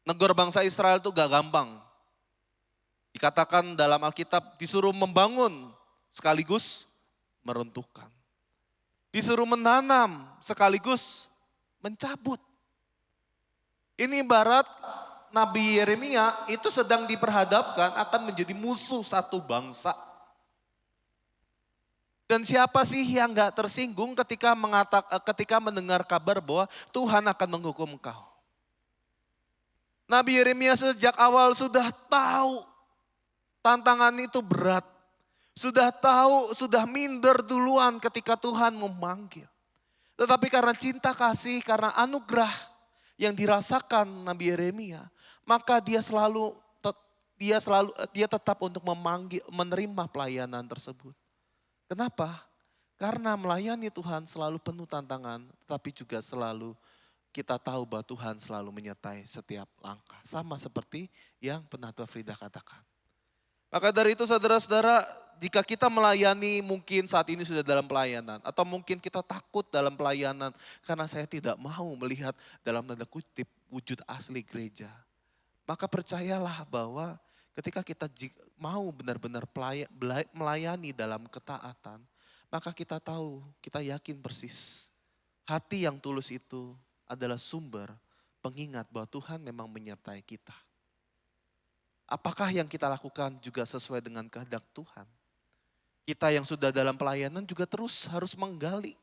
Negor bangsa Israel itu gak gampang. Dikatakan dalam Alkitab disuruh membangun sekaligus meruntuhkan. Disuruh menanam sekaligus mencabut. Ini ibarat Nabi Yeremia itu sedang diperhadapkan akan menjadi musuh satu bangsa. Dan siapa sih yang gak tersinggung ketika mendengar kabar bahwa Tuhan akan menghukum engkau. Nabi Yeremia sejak awal sudah tahu tantangan itu berat. Sudah tahu, sudah minder duluan ketika Tuhan memanggil. Tetapi karena cinta kasih, karena anugerah yang dirasakan Nabi Yeremia, maka dia tetap untuk menerima pelayanan tersebut. Kenapa? Karena melayani Tuhan selalu penuh tantangan, tetapi juga selalu kita tahu bahwa Tuhan selalu menyertai setiap langkah. Sama seperti yang Pendeta Frida katakan. Maka dari itu saudara-saudara, jika kita melayani mungkin saat ini sudah dalam pelayanan. Atau mungkin kita takut dalam pelayanan karena saya tidak mau melihat dalam tanda kutip wujud asli gereja. Maka percayalah bahwa ketika kita mau benar-benar melayani dalam ketaatan, maka kita tahu, kita yakin persis. Hati yang tulus itu adalah sumber pengingat bahwa Tuhan memang menyertai kita. Apakah yang kita lakukan juga sesuai dengan kehendak Tuhan? Kita yang sudah dalam pelayanan juga terus harus menggali.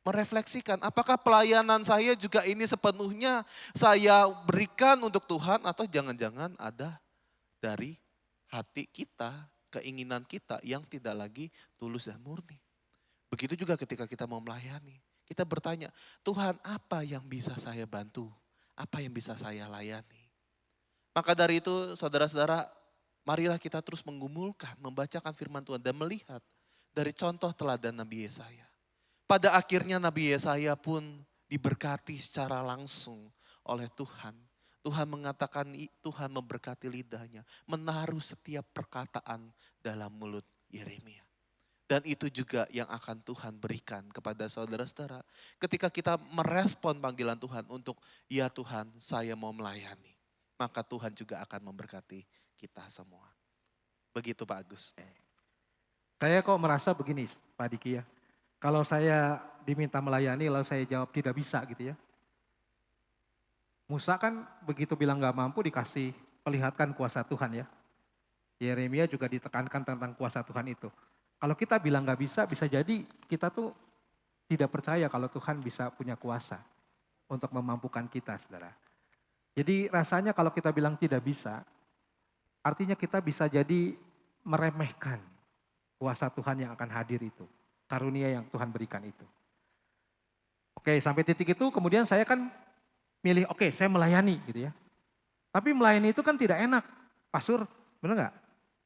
Merefleksikan, apakah pelayanan saya juga ini sepenuhnya saya berikan untuk Tuhan atau jangan-jangan ada dari hati kita, keinginan kita yang tidak lagi tulus dan murni. Begitu juga ketika kita mau melayani. Kita bertanya, Tuhan apa yang bisa saya bantu? Apa yang bisa saya layani? Maka dari itu saudara-saudara, marilah kita terus menggumulkan, membacakan firman Tuhan dan melihat dari contoh teladan Nabi Yesaya. Pada akhirnya Nabi Yesaya pun diberkati secara langsung oleh Tuhan. Tuhan mengatakan, Tuhan memberkati lidahnya, menaruh setiap perkataan dalam mulut Yeremia. Dan itu juga yang akan Tuhan berikan kepada saudara-saudara ketika kita merespon panggilan Tuhan untuk, ya Tuhan saya mau melayani. Maka Tuhan juga akan memberkati kita semua. Begitu Pak Agus. Saya kok merasa begini Pak Diki ya. Kalau saya diminta melayani lalu saya jawab tidak bisa gitu ya. Musa kan begitu bilang gak mampu dikasih perlihatkan kuasa Tuhan ya. Yeremia juga ditekankan tentang kuasa Tuhan itu. Kalau kita bilang gak bisa, bisa jadi kita tuh tidak percaya kalau Tuhan bisa punya kuasa untuk memampukan kita saudara. Jadi rasanya kalau kita bilang tidak bisa, artinya kita bisa jadi meremehkan kuasa Tuhan yang akan hadir itu. Karunia yang Tuhan berikan itu. Oke, sampai titik itu kemudian saya kan milih, oke saya melayani gitu ya. Tapi melayani itu kan tidak enak. Pastor, benar gak?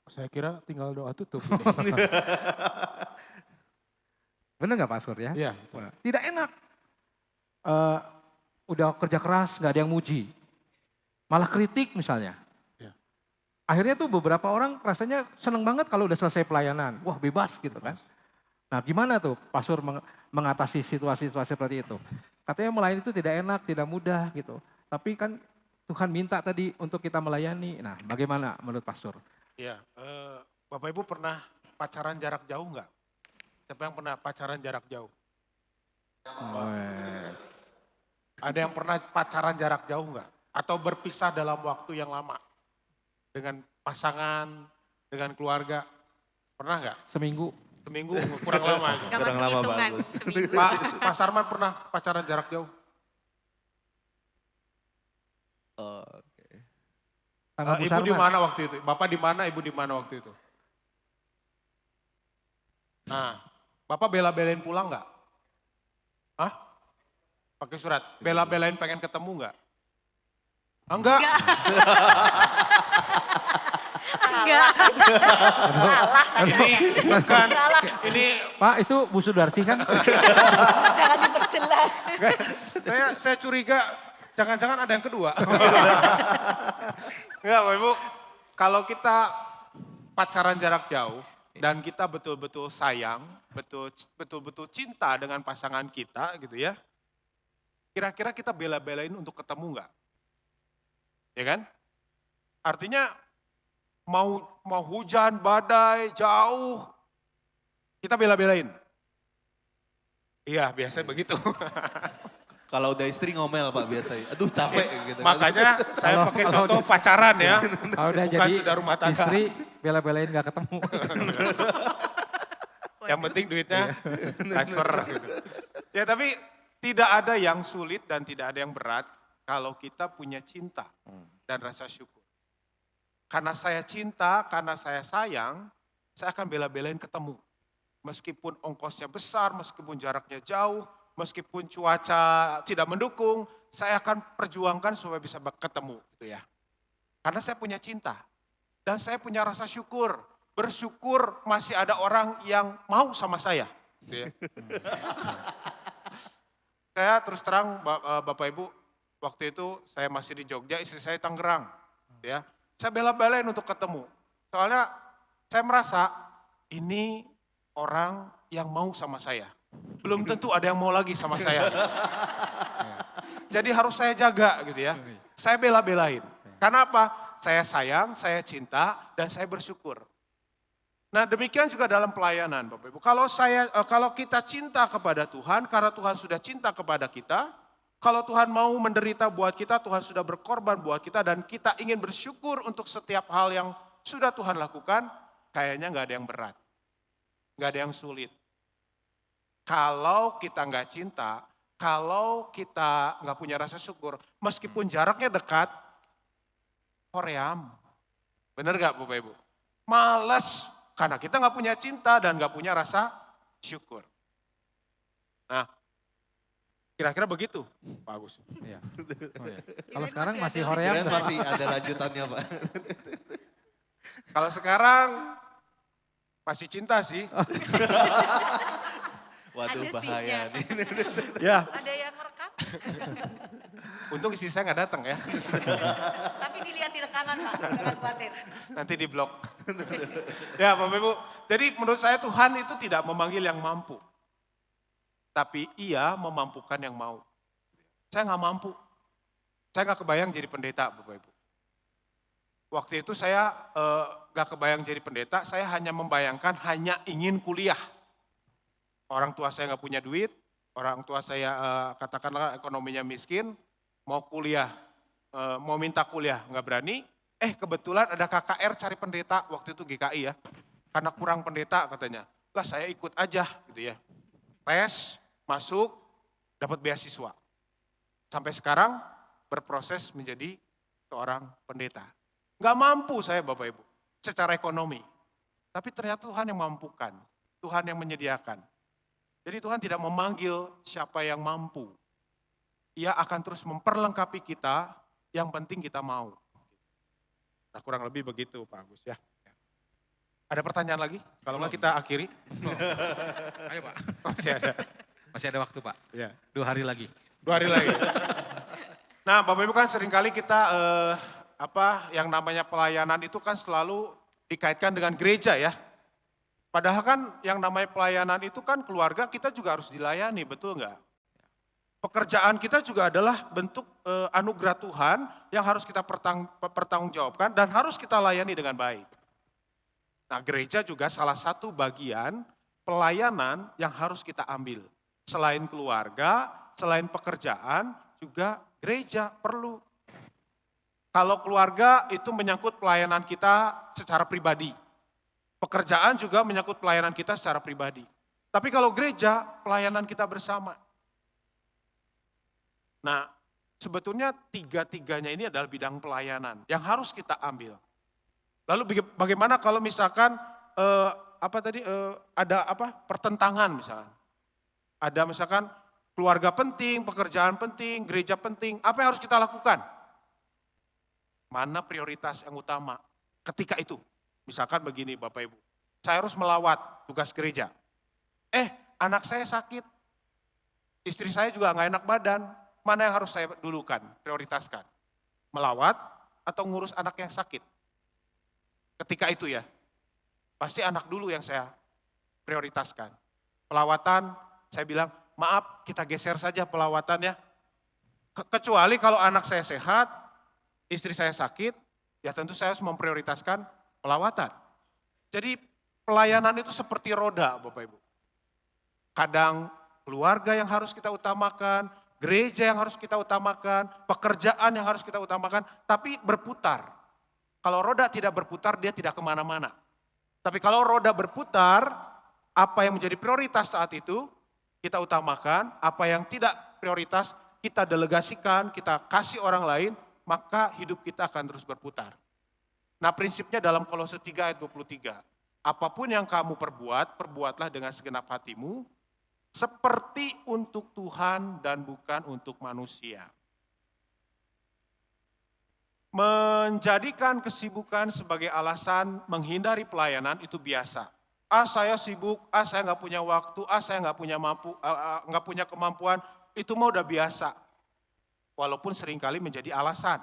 Saya kira tinggal doa tutup. Benar gak Pastor ya? Iya. Tidak enak. Udah kerja keras gak ada yang muji. Malah kritik misalnya. Ya. Akhirnya tuh beberapa orang rasanya seneng banget kalau udah selesai pelayanan. Wah bebas gitu kan. Nah gimana tuh Pastor mengatasi situasi-situasi seperti itu. Katanya melayani itu tidak enak, tidak mudah gitu. Tapi kan Tuhan minta tadi untuk kita melayani. Nah bagaimana menurut Pastor? Iya, Bapak Ibu pernah pacaran jarak jauh nggak? Siapa yang pernah pacaran jarak jauh? Ada yang pernah pacaran jarak jauh nggak? Atau berpisah dalam waktu yang lama dengan pasangan, dengan keluarga, pernah nggak? Seminggu. Seminggu kurang lama. Gak masuk hitungan seminggu. Pak Sarman pernah pacaran jarak jauh? Ibu di mana waktu itu? Bapak di mana? Ibu di mana waktu itu? Nah, Bapak bela-belain pulang nggak? Hah? Pakai surat. Bela-belain pengen ketemu nggak? Enggak. Enggak. Salah. Ini bukan. Ini Pak itu Bu Sudarsi kan? Jangan diperjelas. saya curiga jangan-jangan ada yang kedua. Enggak Bapak Ibu, kalau kita pacaran jarak jauh dan kita betul-betul sayang, betul-betul cinta dengan pasangan kita gitu ya. Kira-kira kita bela-belain untuk ketemu enggak? Ya kan? Artinya mau hujan, badai, jauh, kita bela-belain. Iya, biasanya begitu. Kalau udah istri ngomel Pak biasanya. Aduh capek gitu. Makanya saya pakai contoh pacaran ya. Kalau udah Bukan jadi sudah rumah tangga. istri bela-belain gak ketemu. Yang penting duitnya transfer gitu. Ya tapi tidak ada yang sulit dan tidak ada yang berat kalau kita punya cinta dan rasa syukur. Karena saya cinta, karena saya sayang, saya akan bela-belain ketemu. Meskipun ongkosnya besar, meskipun jaraknya jauh, meskipun cuaca tidak mendukung, saya akan perjuangkan supaya bisa ketemu gitu ya. Karena saya punya cinta dan saya punya rasa syukur. Bersyukur masih ada orang yang mau sama saya. Gitu ya. Saya terus terang Bapak Ibu, waktu itu saya masih di Jogja, istri saya Tangerang. Ya, Saya bela-belain untuk ketemu. Soalnya saya merasa ini orang yang mau sama saya. Belum tentu ada yang mau lagi sama saya. Jadi harus saya jaga gitu ya. Saya bela-belain. Karena apa? Saya sayang, saya cinta, dan saya bersyukur. Nah demikian juga dalam pelayanan Bapak Ibu. Kalau kita cinta kepada Tuhan, karena Tuhan sudah cinta kepada kita, kalau Tuhan mau menderita buat kita, Tuhan sudah berkorban buat kita, dan kita ingin bersyukur untuk setiap hal yang sudah Tuhan lakukan, kayaknya nggak ada yang berat, nggak ada yang sulit. Kalau kita nggak cinta, kalau kita nggak punya rasa syukur, meskipun jaraknya dekat, hoream. Bener nggak Bapak Ibu? Males. Karena kita nggak punya cinta dan nggak punya rasa syukur. Nah, kira-kira begitu, Pak Agus. Iya. Oh, iya. Kalau Kirain sekarang masih masih ada hoream Kirain nggak, Pak? masih ada lanjutannya Pak. Kalau sekarang masih cinta sih. Waduh Ada bahaya sihnya. nih. Ya, Ada yang merekam? untung istri saya nggak datang ya. Tapi dilihat di rekaman Pak, jangan khawatir. Nanti di blok. Ya Bapak Ibu, jadi menurut saya Tuhan itu tidak memanggil yang mampu. Tapi ia memampukan yang mau. Saya nggak mampu. Saya nggak kebayang jadi pendeta Bapak Ibu. Waktu itu saya nggak kebayang jadi pendeta, saya hanya membayangkan hanya ingin kuliah. Orang tua saya nggak punya duit, orang tua saya katakanlah ekonominya miskin, mau kuliah, mau minta kuliah nggak berani. Kebetulan ada KKR cari pendeta, waktu itu GKI ya. Karena kurang pendeta katanya. Lah saya ikut aja gitu ya. Tes, masuk, dapat beasiswa. Sampai sekarang berproses menjadi seorang pendeta. Nggak mampu saya Bapak Ibu, secara ekonomi. Tapi ternyata Tuhan yang mampukan, Tuhan yang menyediakan. Jadi Tuhan tidak memanggil siapa yang mampu. Ia akan terus memperlengkapi kita, yang penting kita mau. Nah kurang lebih begitu Pak Agus ya. Ada pertanyaan lagi? Kalau nggak kita akhiri. Ayo Pak, Masih ada. masih ada waktu Pak. Ya. 2 hari lagi. 2 hari lagi. Nah Bapak Ibu kan seringkali kita yang namanya pelayanan itu kan selalu dikaitkan dengan gereja ya. Padahal kan yang namanya pelayanan itu kan keluarga kita juga harus dilayani, betul nggak? Pekerjaan kita juga adalah bentuk anugerah Tuhan yang harus kita pertanggungjawabkan dan harus kita layani dengan baik. Nah gereja juga salah satu bagian pelayanan yang harus kita ambil. Selain keluarga, selain pekerjaan, juga gereja perlu. Kalau keluarga itu menyangkut pelayanan kita secara pribadi. Pekerjaan juga menyangkut pelayanan kita secara pribadi. Tapi kalau gereja, pelayanan kita bersama. Nah, sebetulnya tiga-tiganya ini adalah bidang pelayanan yang harus kita ambil. Lalu bagaimana kalau misalkan ada pertentangan misalkan. Ada misalkan keluarga penting, pekerjaan penting, gereja penting, apa yang harus kita lakukan? Mana prioritas yang utama ketika itu? Misalkan begini Bapak Ibu, saya harus melawat tugas gereja. Anak saya sakit, istri saya juga nggak enak badan, mana yang harus saya dulukan, prioritaskan? Melawat atau ngurus anak yang sakit? Ketika itu ya, pasti anak dulu yang saya prioritaskan. Pelawatan, saya bilang, maaf kita geser saja pelawatannya. Kecuali kalau anak saya sehat, istri saya sakit, ya tentu saya harus memprioritaskan pelawatan. Jadi pelayanan itu seperti roda Bapak Ibu. Kadang keluarga yang harus kita utamakan, gereja yang harus kita utamakan, pekerjaan yang harus kita utamakan, tapi berputar. Kalau roda tidak berputar, dia tidak kemana-mana. Tapi kalau roda berputar, apa yang menjadi prioritas saat itu, kita utamakan, apa yang tidak prioritas, kita delegasikan, kita kasih orang lain, maka hidup kita akan terus berputar. Nah prinsipnya dalam Kolose 3 ayat 23, apapun yang kamu perbuat, perbuatlah dengan segenap hatimu, seperti untuk Tuhan dan bukan untuk manusia. Menjadikan kesibukan sebagai alasan menghindari pelayanan itu biasa. Saya sibuk, saya nggak punya waktu, saya nggak punya kemampuan, itu mah udah biasa. Walaupun seringkali menjadi alasan.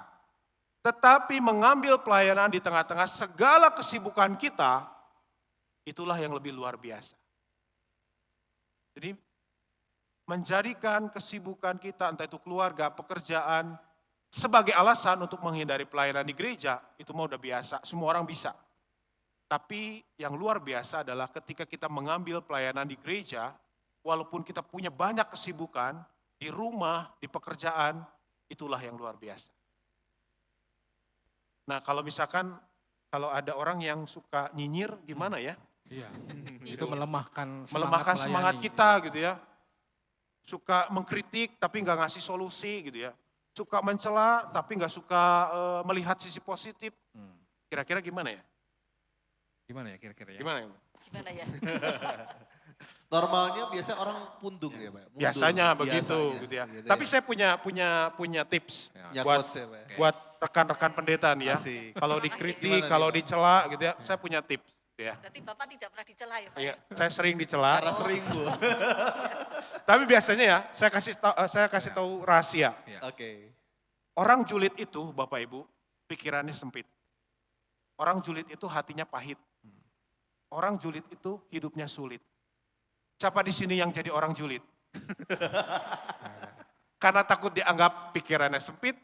Tetapi mengambil pelayanan di tengah-tengah segala kesibukan kita, itulah yang lebih luar biasa. Jadi menjadikan kesibukan kita, entah itu keluarga, pekerjaan, sebagai alasan untuk menghindari pelayanan di gereja, itu mah udah biasa, semua orang bisa. Tapi yang luar biasa adalah ketika kita mengambil pelayanan di gereja, walaupun kita punya banyak kesibukan, di rumah, di pekerjaan, itulah yang luar biasa. Nah kalau misalkan, kalau ada orang yang suka nyinyir, gimana ya? Iya. Itu melemahkan Semangat melayani. kita gitu ya. Suka mengkritik tapi nggak ngasih solusi gitu ya. Suka mencela tapi nggak suka melihat sisi positif. Kira-kira gimana ya? Gimana ya kira-kira ya? Gimana ya? Gimana ya? Normalnya biasanya orang pundung ya Pak? Mundur. Biasanya begitu Biasanya, gitu ya. gitu Tapi saya punya tips Ya, buat quotes ya, Pak. buat rekan-rekan pendeta nih ya. Asik. Kalau Makasih. dikritik, Gimana, kalau gimana? dicela gitu ya, saya punya tips gitu ya. Berarti Bapak tidak pernah dicela ya Pak? Iya, saya sering dicela. Karena sering Bu. Tapi biasanya ya, saya kasih tahu rahasia. Oke. Orang julid itu, Bapak Ibu, pikirannya sempit. Orang julid itu hatinya pahit. Orang julid itu hidupnya sulit. Siapa di sini yang jadi orang julid? Karena takut dianggap pikirannya sempit,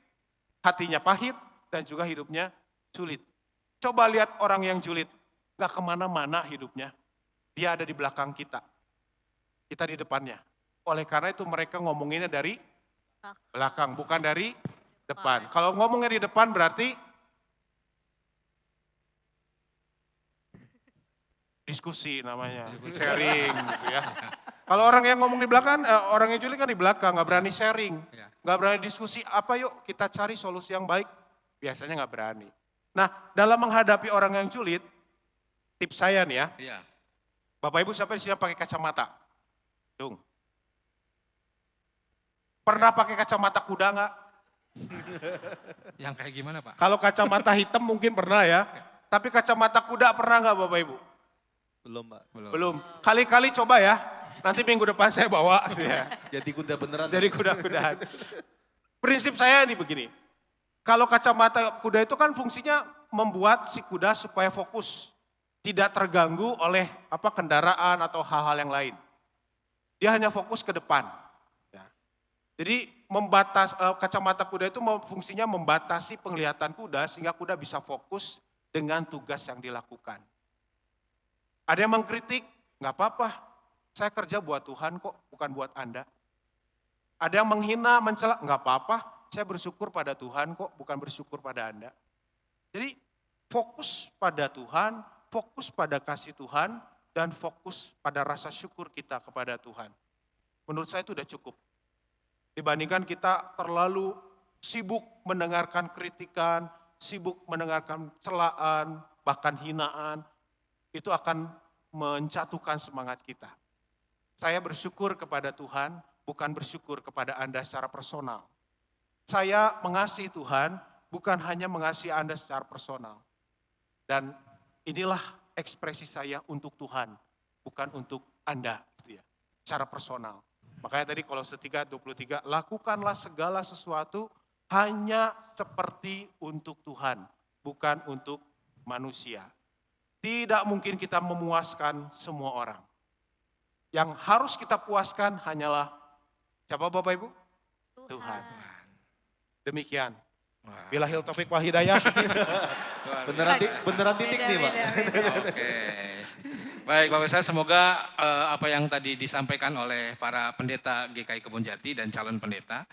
hatinya pahit, dan juga hidupnya sulit. Coba lihat orang yang julid, gak kemana-mana hidupnya. Dia ada di belakang kita. Kita di depannya. Oleh karena itu mereka ngomonginnya dari belakang, bukan dari depan. Kalau ngomongnya di depan berarti diskusi namanya, sharing gitu ya. Kalau orang yang ngomong di belakang, orang yang julid kan di belakang, nggak berani sharing, nggak berani diskusi, apa yuk kita cari solusi yang baik, biasanya nggak berani. Nah dalam menghadapi orang yang julid, tips saya nih ya, Iya. Bapak Ibu siapa di sini yang pakai kacamata? Dung. Pernah pakai kacamata kuda nggak? Yang kayak gimana Pak? Kalau kacamata hitam mungkin pernah ya, tapi kacamata kuda pernah nggak Bapak Ibu? Belum Pak. Belum. Kali-kali coba ya. Nanti minggu depan saya bawa gitu ya. Jadi kuda beneran. Jadi kuda-kudaan. Prinsip saya ini begini. Kalau kacamata kuda itu kan fungsinya membuat si kuda supaya fokus. Tidak terganggu oleh kendaraan atau hal-hal yang lain. Dia hanya fokus ke depan. Ya. Jadi kacamata kuda itu fungsinya membatasi penglihatan kuda sehingga kuda bisa fokus dengan tugas yang dilakukan. Ada yang mengkritik, nggak apa-apa. Saya kerja buat Tuhan kok, bukan buat Anda. Ada yang menghina, mencela, nggak apa-apa. Saya bersyukur pada Tuhan kok, bukan bersyukur pada Anda. Jadi fokus pada Tuhan, fokus pada kasih Tuhan, dan fokus pada rasa syukur kita kepada Tuhan. Menurut saya itu udah cukup. Dibandingkan kita terlalu sibuk mendengarkan kritikan, sibuk mendengarkan celaan, bahkan hinaan, itu akan menjatuhkan semangat kita. Saya bersyukur kepada Tuhan, bukan bersyukur kepada Anda secara personal. Saya mengasihi Tuhan, bukan hanya mengasihi Anda secara personal. Dan inilah ekspresi saya untuk Tuhan, bukan untuk Anda, gitu ya, secara personal. Makanya tadi kalau 23, lakukanlah segala sesuatu hanya seperti untuk Tuhan, bukan untuk manusia. Tidak mungkin kita memuaskan semua orang. Yang harus kita puaskan hanyalah siapa Bapak Ibu? Tuhan. Demikian. Bilahil taufik wal hidayah. Beneran titik nih Pak. Oke. Baik Bapak saya semoga apa yang tadi disampaikan oleh para pendeta GKI Kebonjati dan calon pendeta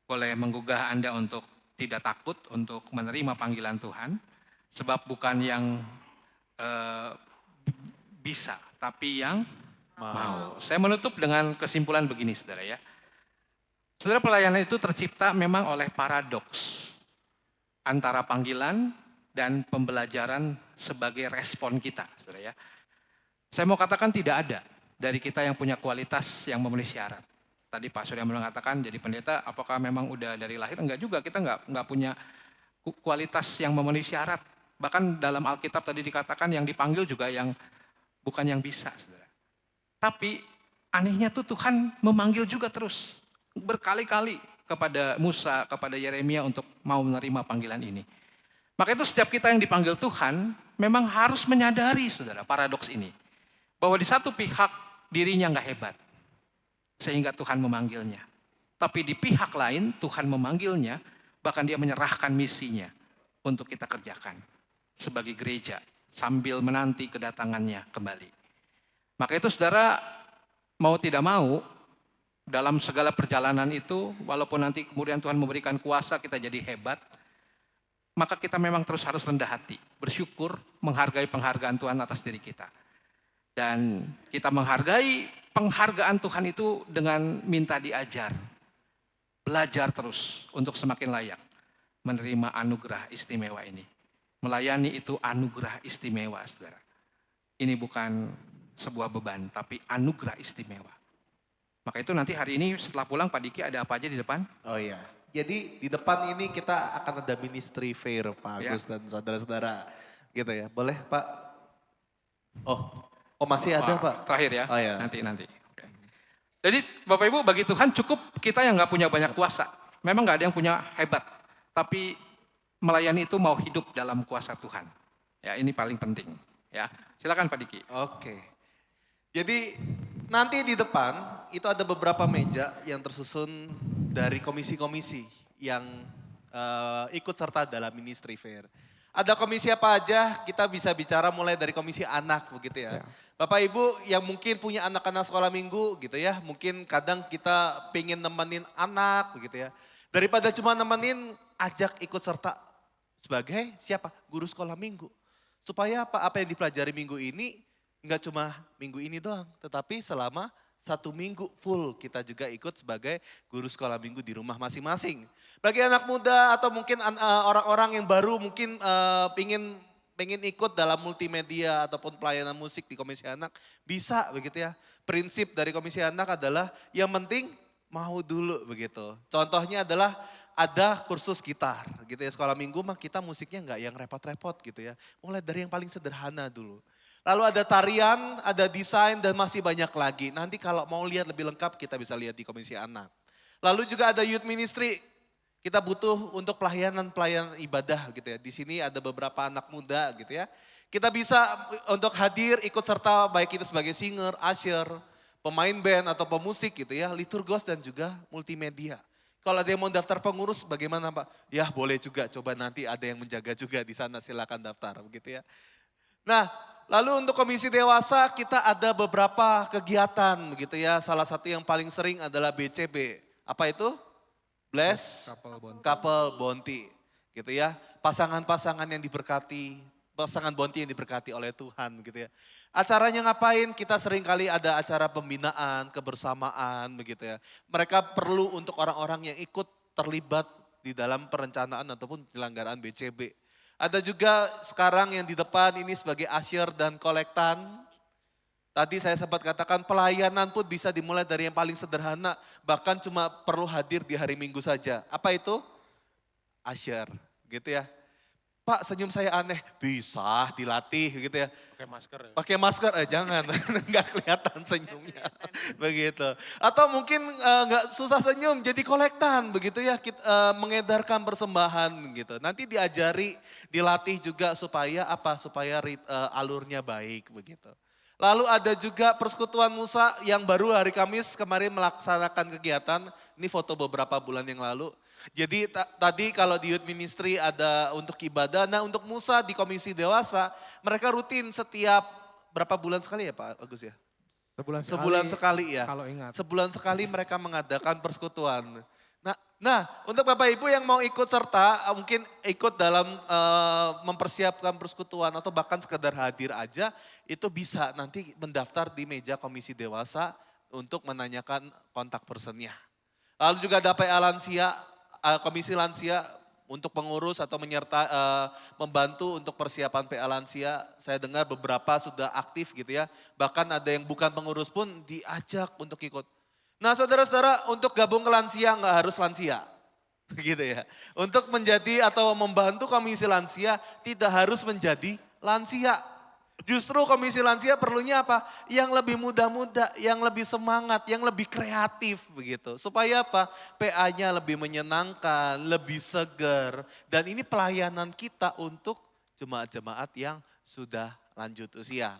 boleh menggugah Anda untuk tidak takut untuk menerima panggilan Tuhan. Sebab bukan yang bisa, tapi yang mau. Saya menutup dengan kesimpulan begini saudara ya. Saudara pelayanan itu tercipta memang oleh paradoks antara panggilan dan pembelajaran sebagai respon kita saudara ya. Saya mau katakan tidak ada dari kita yang punya kualitas yang memenuhi syarat. Tadi Pak Surya mengatakan jadi pendeta apakah memang udah dari lahir? Enggak juga, kita enggak punya kualitas yang memenuhi syarat. Bahkan dalam Alkitab tadi dikatakan yang dipanggil juga yang bukan yang bisa, saudara. Tapi anehnya tuh Tuhan memanggil juga terus berkali-kali kepada Musa, kepada Yeremia untuk mau menerima panggilan ini. Maka itu setiap kita yang dipanggil Tuhan memang harus menyadari saudara paradoks ini. Bahwa di satu pihak dirinya nggak hebat. Sehingga Tuhan memanggilnya. Tapi di pihak lain Tuhan memanggilnya, bahkan dia menyerahkan misinya untuk kita kerjakan sebagai gereja sambil menanti kedatangannya kembali. Maka itu saudara mau tidak mau dalam segala perjalanan itu, walaupun nanti kemudian Tuhan memberikan kuasa kita jadi hebat, maka kita memang terus harus rendah hati, bersyukur, menghargai penghargaan Tuhan atas diri kita. Dan kita menghargai penghargaan Tuhan itu dengan minta diajar. Belajar terus untuk semakin layak menerima anugerah istimewa ini. Melayani itu anugerah istimewa, saudara. Ini bukan sebuah beban, tapi anugerah istimewa. Maka itu nanti hari ini setelah pulang Pak Diki ada apa aja di depan? Oh iya. Jadi di depan ini kita akan ada ministry fair Pak Agus dan saudara-saudara. Gitu ya. Boleh Pak? Oh masih ada Pak? Terakhir ya, Oh iya. nanti. Oke. Jadi Bapak Ibu bagi Tuhan cukup kita yang gak punya banyak kuasa. Memang gak ada yang punya hebat. Tapi melayani itu mau hidup dalam kuasa Tuhan. Ya ini paling penting. Ya silakan Pak Diki. Oke. Jadi nanti di depan itu ada beberapa meja yang tersusun dari komisi-komisi yang ikut serta dalam ministry fair. Ada komisi apa aja, kita bisa bicara mulai dari komisi anak begitu ya. Bapak Ibu yang mungkin punya anak-anak sekolah minggu gitu ya, mungkin kadang kita pengen nemenin anak begitu ya. Daripada cuma nemenin, ajak ikut serta sebagai siapa? Guru sekolah minggu. Supaya apa yang dipelajari minggu ini enggak cuma minggu ini doang, tetapi selama 1 minggu full kita juga ikut sebagai guru sekolah minggu di rumah masing-masing. Bagi anak muda atau mungkin orang-orang yang baru mungkin pengen ikut dalam multimedia ataupun pelayanan musik di komisi anak, bisa begitu ya. Prinsip dari komisi anak adalah yang penting mau dulu begitu. Contohnya adalah ada kursus gitar gitu ya, sekolah minggu mah kita musiknya enggak yang repot-repot gitu ya. Mulai dari yang paling sederhana dulu. Lalu ada tarian, ada desain dan masih banyak lagi. Nanti kalau mau lihat lebih lengkap kita bisa lihat di komisi anak. Lalu juga ada youth ministry. Kita butuh untuk pelayanan ibadah gitu ya. Di sini ada beberapa anak muda gitu ya. Kita bisa untuk hadir ikut serta baik itu sebagai singer, usher, pemain band atau pemusik gitu ya. Liturgos dan juga multimedia. Kalau ada yang mau daftar pengurus bagaimana Pak? Ya boleh juga, coba nanti ada yang menjaga juga di sana, silakan daftar begitu ya. Nah, lalu untuk komisi dewasa kita ada beberapa kegiatan begitu ya. Salah satu yang paling sering adalah BCB. Apa itu? Bless Couple Bounty. Gitu ya. Pasangan-pasangan yang diberkati, pasangan bounty yang diberkati oleh Tuhan gitu ya. Acaranya ngapain? Kita sering kali ada acara pembinaan, kebersamaan begitu ya. Mereka perlu untuk orang-orang yang ikut terlibat di dalam perencanaan ataupun penyelenggaraan BCB. Ada juga sekarang yang di depan ini sebagai usher dan kolektan. Tadi saya sempat katakan pelayanan pun bisa dimulai dari yang paling sederhana. Bahkan cuma perlu hadir di hari Minggu saja. Apa itu? Usher gitu ya. Pak senyum saya aneh, bisa dilatih gitu ya. Pakai masker ya. Pakai masker, jangan, nggak kelihatan senyumnya. Begitu. Atau mungkin nggak susah senyum, jadi kolektan begitu ya. Mengedarkan persembahan gitu. Nanti diajari, dilatih juga supaya apa? Supaya alurnya baik begitu. Lalu ada juga persekutuan Musa yang baru hari Kamis kemarin melaksanakan kegiatan. Ini foto beberapa bulan yang lalu. Jadi tadi kalau di youth ministry ada untuk ibadah, nah untuk Musa di komisi dewasa mereka rutin setiap berapa bulan sekali ya Pak Agus ya? Sebulan sekali ya. Kalau ingat. Sebulan sekali mereka mengadakan persekutuan. Nah untuk Bapak Ibu yang mau ikut serta mungkin ikut dalam mempersiapkan persekutuan atau bahkan sekedar hadir aja itu bisa nanti mendaftar di meja komisi dewasa untuk menanyakan kontak personnya. Lalu juga ada PA Lansia, komisi lansia untuk pengurus atau membantu untuk persiapan PA Lansia. Saya dengar beberapa sudah aktif gitu ya. Bahkan ada yang bukan pengurus pun diajak untuk ikut. Nah saudara-saudara untuk gabung ke lansia nggak harus lansia. Gitu ya. Untuk menjadi atau membantu komisi lansia tidak harus menjadi lansia. Justru komisi lansia perlunya apa? Yang lebih muda-muda, yang lebih semangat, yang lebih kreatif begitu. Supaya apa? PA-nya lebih menyenangkan, lebih segar. Dan ini pelayanan kita untuk jemaat-jemaat yang sudah lanjut usia.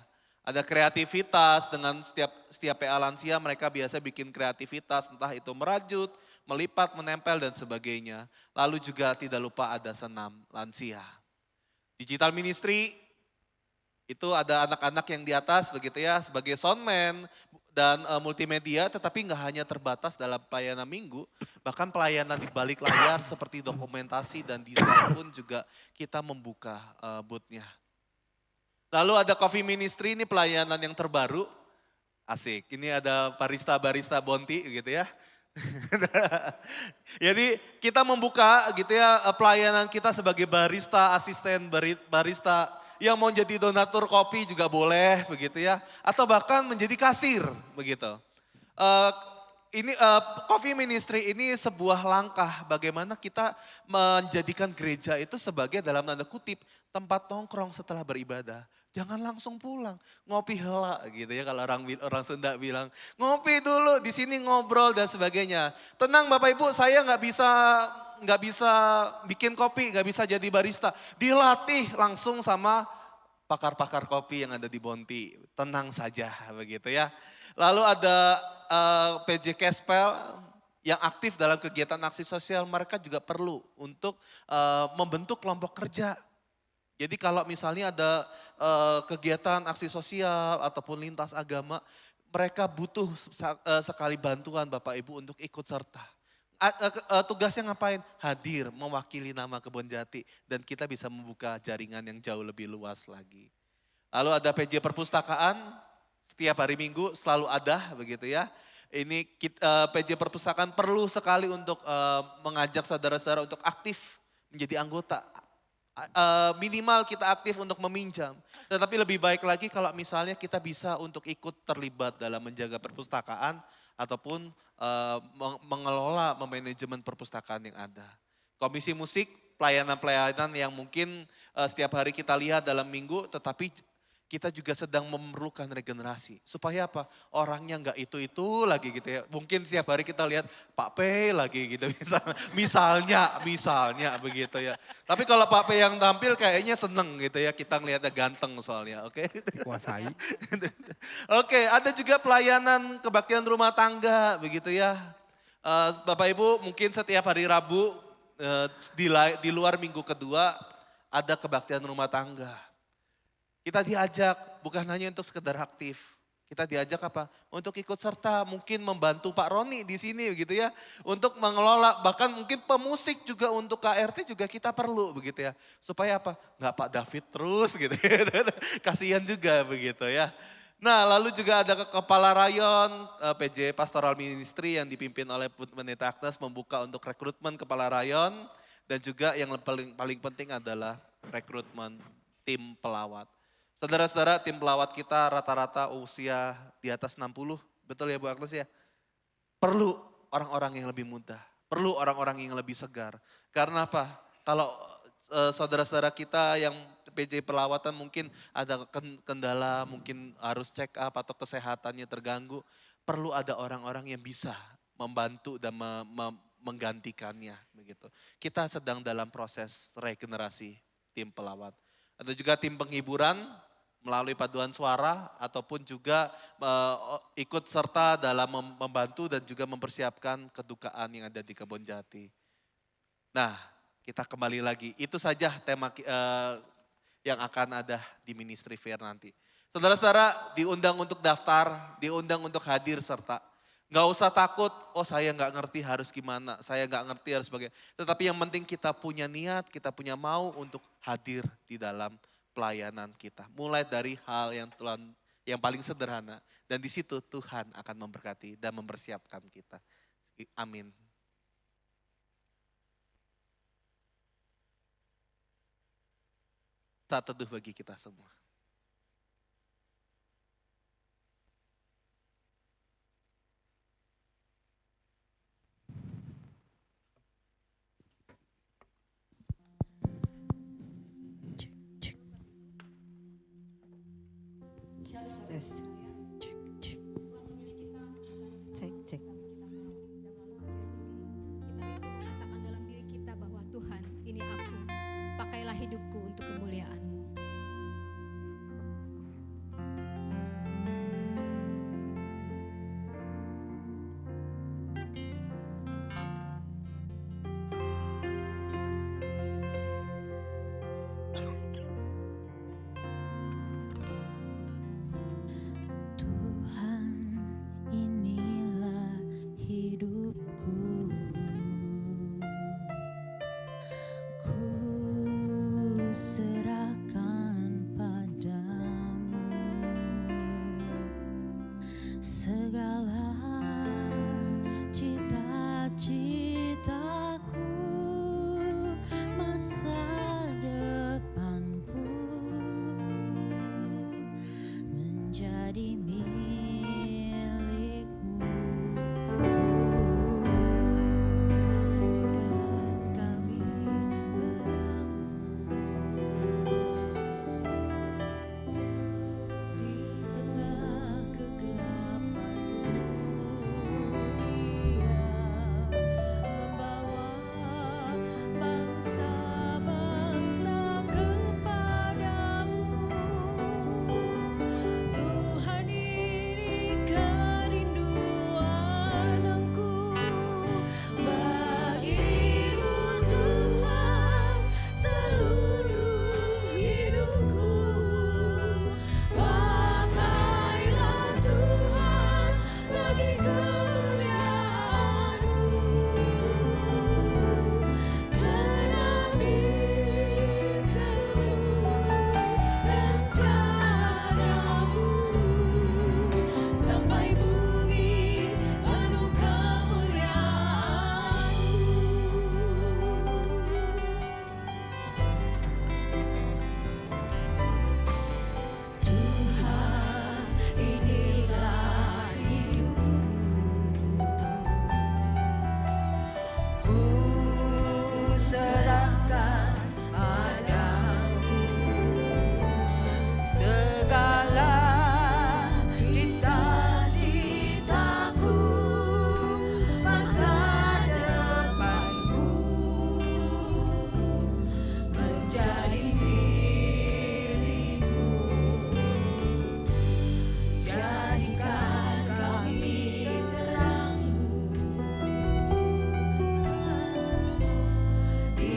Ada kreativitas dengan setiap PA lansia, mereka biasa bikin kreativitas, entah itu merajut, melipat, menempel dan sebagainya. Lalu juga tidak lupa ada senam lansia. Digital ministry itu ada anak-anak yang di atas begitu ya sebagai soundman dan multimedia, tetapi nggak hanya terbatas dalam pelayanan minggu, bahkan pelayanan di balik layar seperti dokumentasi dan desain pun juga kita membuka booth-nya. Lalu ada coffee ministry, ini pelayanan yang terbaru, asik. Ini ada barista Bonti gitu ya. Jadi kita membuka gitu ya pelayanan kita sebagai barista, asisten barista, yang mau jadi donatur kopi juga boleh begitu ya. Atau bahkan menjadi kasir begitu. Ini coffee ministry ini sebuah langkah bagaimana kita menjadikan gereja itu sebagai dalam tanda kutip tempat nongkrong setelah beribadah. Jangan langsung pulang, ngopi hela gitu ya kalau orang Sunda bilang. Ngopi dulu di sini ngobrol dan sebagainya. Tenang Bapak Ibu, saya nggak bisa bikin kopi, nggak bisa jadi barista. Dilatih langsung sama pakar-pakar kopi yang ada di Bonti. Tenang saja begitu ya. Lalu ada PJ Kespel yang aktif dalam kegiatan aksi sosial, mereka juga perlu untuk membentuk kelompok kerja. Jadi kalau misalnya ada kegiatan aksi sosial ataupun lintas agama, mereka butuh sekali bantuan Bapak Ibu untuk ikut serta. Tugasnya ngapain? Hadir, mewakili nama Kebon Jati dan kita bisa membuka jaringan yang jauh lebih luas lagi. Lalu ada PJ Perpustakaan, setiap hari Minggu selalu ada begitu ya. Ini PJ Perpustakaan perlu sekali untuk mengajak saudara-saudara untuk aktif menjadi anggota. Minimal kita aktif untuk meminjam. Tetapi lebih baik lagi kalau misalnya kita bisa untuk ikut terlibat dalam menjaga perpustakaan ataupun mengelola manajemen perpustakaan yang ada. Komisi musik, pelayanan-pelayanan yang mungkin setiap hari kita lihat dalam minggu, tetapi kita juga sedang memerlukan regenerasi. Supaya apa? Orangnya nggak itu lagi gitu ya. Mungkin setiap hari kita lihat Pak P lagi gitu misalnya begitu ya. Tapi kalau Pak P yang tampil kayaknya seneng gitu ya. Kita ngelihatnya ganteng soalnya, oke? Dikuasai. Oke, ada juga pelayanan kebaktian rumah tangga begitu ya. Bapak Ibu mungkin setiap hari Rabu di luar minggu kedua ada kebaktian rumah tangga. Kita diajak bukan hanya untuk sekedar aktif. Kita diajak apa? Untuk ikut serta mungkin membantu Pak Roni di sini begitu ya. Untuk mengelola bahkan mungkin pemusik juga untuk KRT juga kita perlu begitu ya. Supaya apa? Enggak Pak David terus gitu ya. Kasihan juga begitu ya. Nah lalu juga ada kepala rayon PJ Pastoral Ministry yang dipimpin oleh Pendeta Agnes membuka untuk rekrutmen kepala rayon. Dan juga yang paling penting adalah rekrutmen tim pelawat. Saudara-saudara, tim pelawat kita rata-rata usia di atas 60, betul ya Bu Agnes ya? Perlu orang-orang yang lebih muda, perlu orang-orang yang lebih segar. Karena apa? Kalau saudara-saudara kita yang PJ pelawatan mungkin ada kendala, mungkin harus check up atau kesehatannya terganggu, perlu ada orang-orang yang bisa membantu dan menggantikannya begitu. Kita sedang dalam proses regenerasi tim pelawat. Atau juga tim penghiburan melalui paduan suara ataupun juga ikut serta dalam membantu dan juga mempersiapkan kedukaan yang ada di Kebon Jati. Nah, kita kembali lagi. Itu saja tema yang akan ada di Ministry Fair nanti. Saudara-saudara diundang untuk daftar, diundang untuk hadir serta. Nggak usah takut, oh saya nggak ngerti harus gimana, saya nggak ngerti harus bagaimana. Tetapi yang penting kita punya niat, kita punya mau untuk hadir di dalam pelayanan kita. Mulai dari hal yang paling sederhana. Dan di situ Tuhan akan memberkati dan mempersiapkan kita. Amin. Saat teduh bagi kita semua. Tes. Cek, cek. Cek, cek. Kita rindu mengatakan dalam diri kita bahwa Tuhan, ini aku, pakailah hidupku untuk kemuliaan-Mu. Tuhan, inilah hidupku. Ku serahkan padamu segala cita-citaku, masa depanku menjadi milikmu. Dan kami di tengah kegelapan dunia, membawa bangsa-bangsa kepadamu. Tuhan, ini kerinduan aku bagimu. Tuhan, seluruh hidupku, pakailah Tuhan bagi kemuliaan-Mu. Genapi seluruh rencana-Mu sampai bumi penuh kemuliaan-Mu. Tuhan, inilah hidupku. Ku serahkan padamu segala cita-citaku, masa depanku menjadi milikmu. Jadikan kami terang-Mu di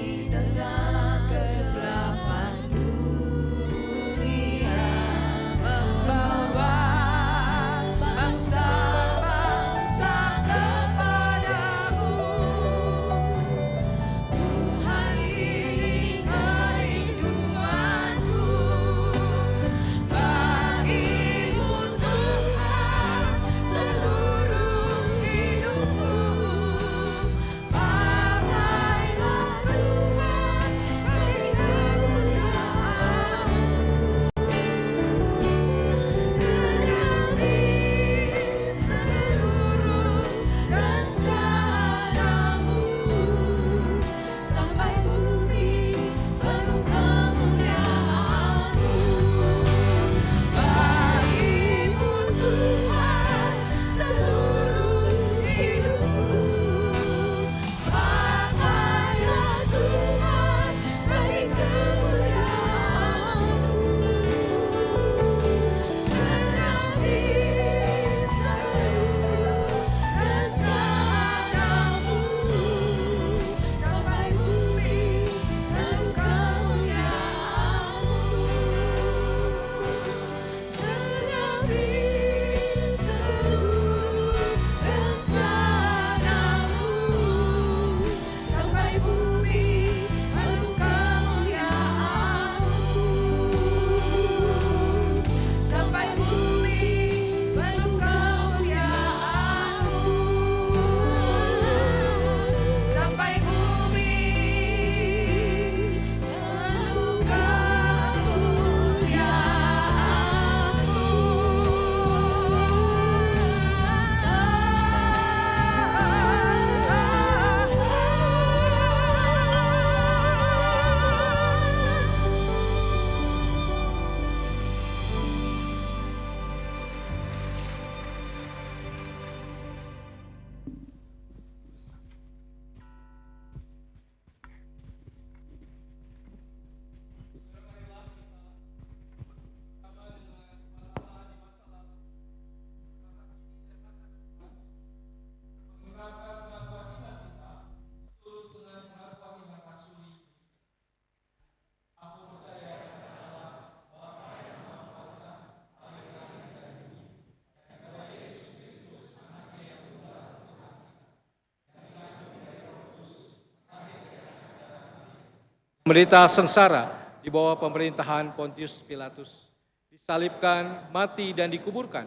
menderita sengsara di bawah pemerintahan Pontius Pilatus, disalibkan, mati dan dikuburkan,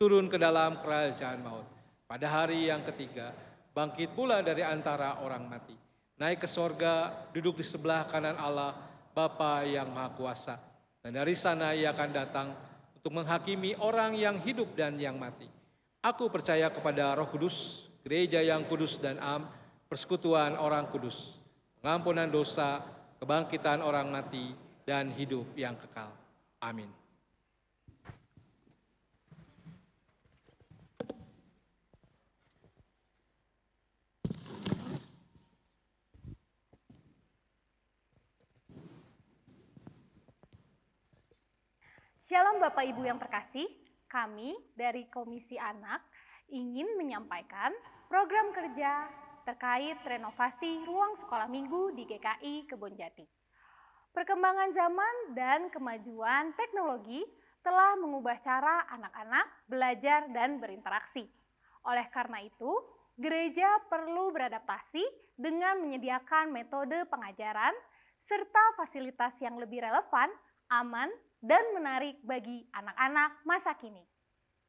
turun ke dalam kerajaan maut. Pada hari yang ketiga, bangkit pula dari antara orang mati, naik ke sorga, duduk di sebelah kanan Allah, Bapa yang Maha Kuasa. Dan dari sana ia akan datang untuk menghakimi orang yang hidup dan yang mati. Aku percaya kepada Roh Kudus, gereja yang kudus dan am, persekutuan orang kudus, pengampunan dosa, kebangkitan orang mati, dan hidup yang kekal. Amin. Shalom Bapak Ibu yang terkasih, kami dari Komisi Anak ingin menyampaikan program kerja terkait renovasi ruang sekolah minggu di GKI Kebonjati. Perkembangan zaman dan kemajuan teknologi telah mengubah cara anak-anak belajar dan berinteraksi. Oleh karena itu, gereja perlu beradaptasi dengan menyediakan metode pengajaran serta fasilitas yang lebih relevan, aman, dan menarik bagi anak-anak masa kini.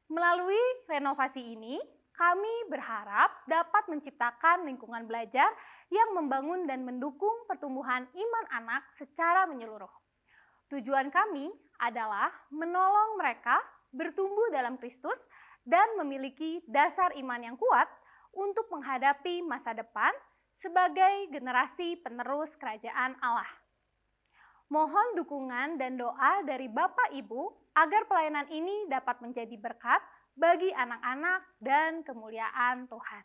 Melalui renovasi ini, kami berharap dapat menciptakan lingkungan belajar yang membangun dan mendukung pertumbuhan iman anak secara menyeluruh. Tujuan kami adalah menolong mereka bertumbuh dalam Kristus dan memiliki dasar iman yang kuat untuk menghadapi masa depan sebagai generasi penerus kerajaan Allah. Mohon dukungan dan doa dari Bapak Ibu agar pelayanan ini dapat menjadi berkat bagi anak-anak dan kemuliaan Tuhan.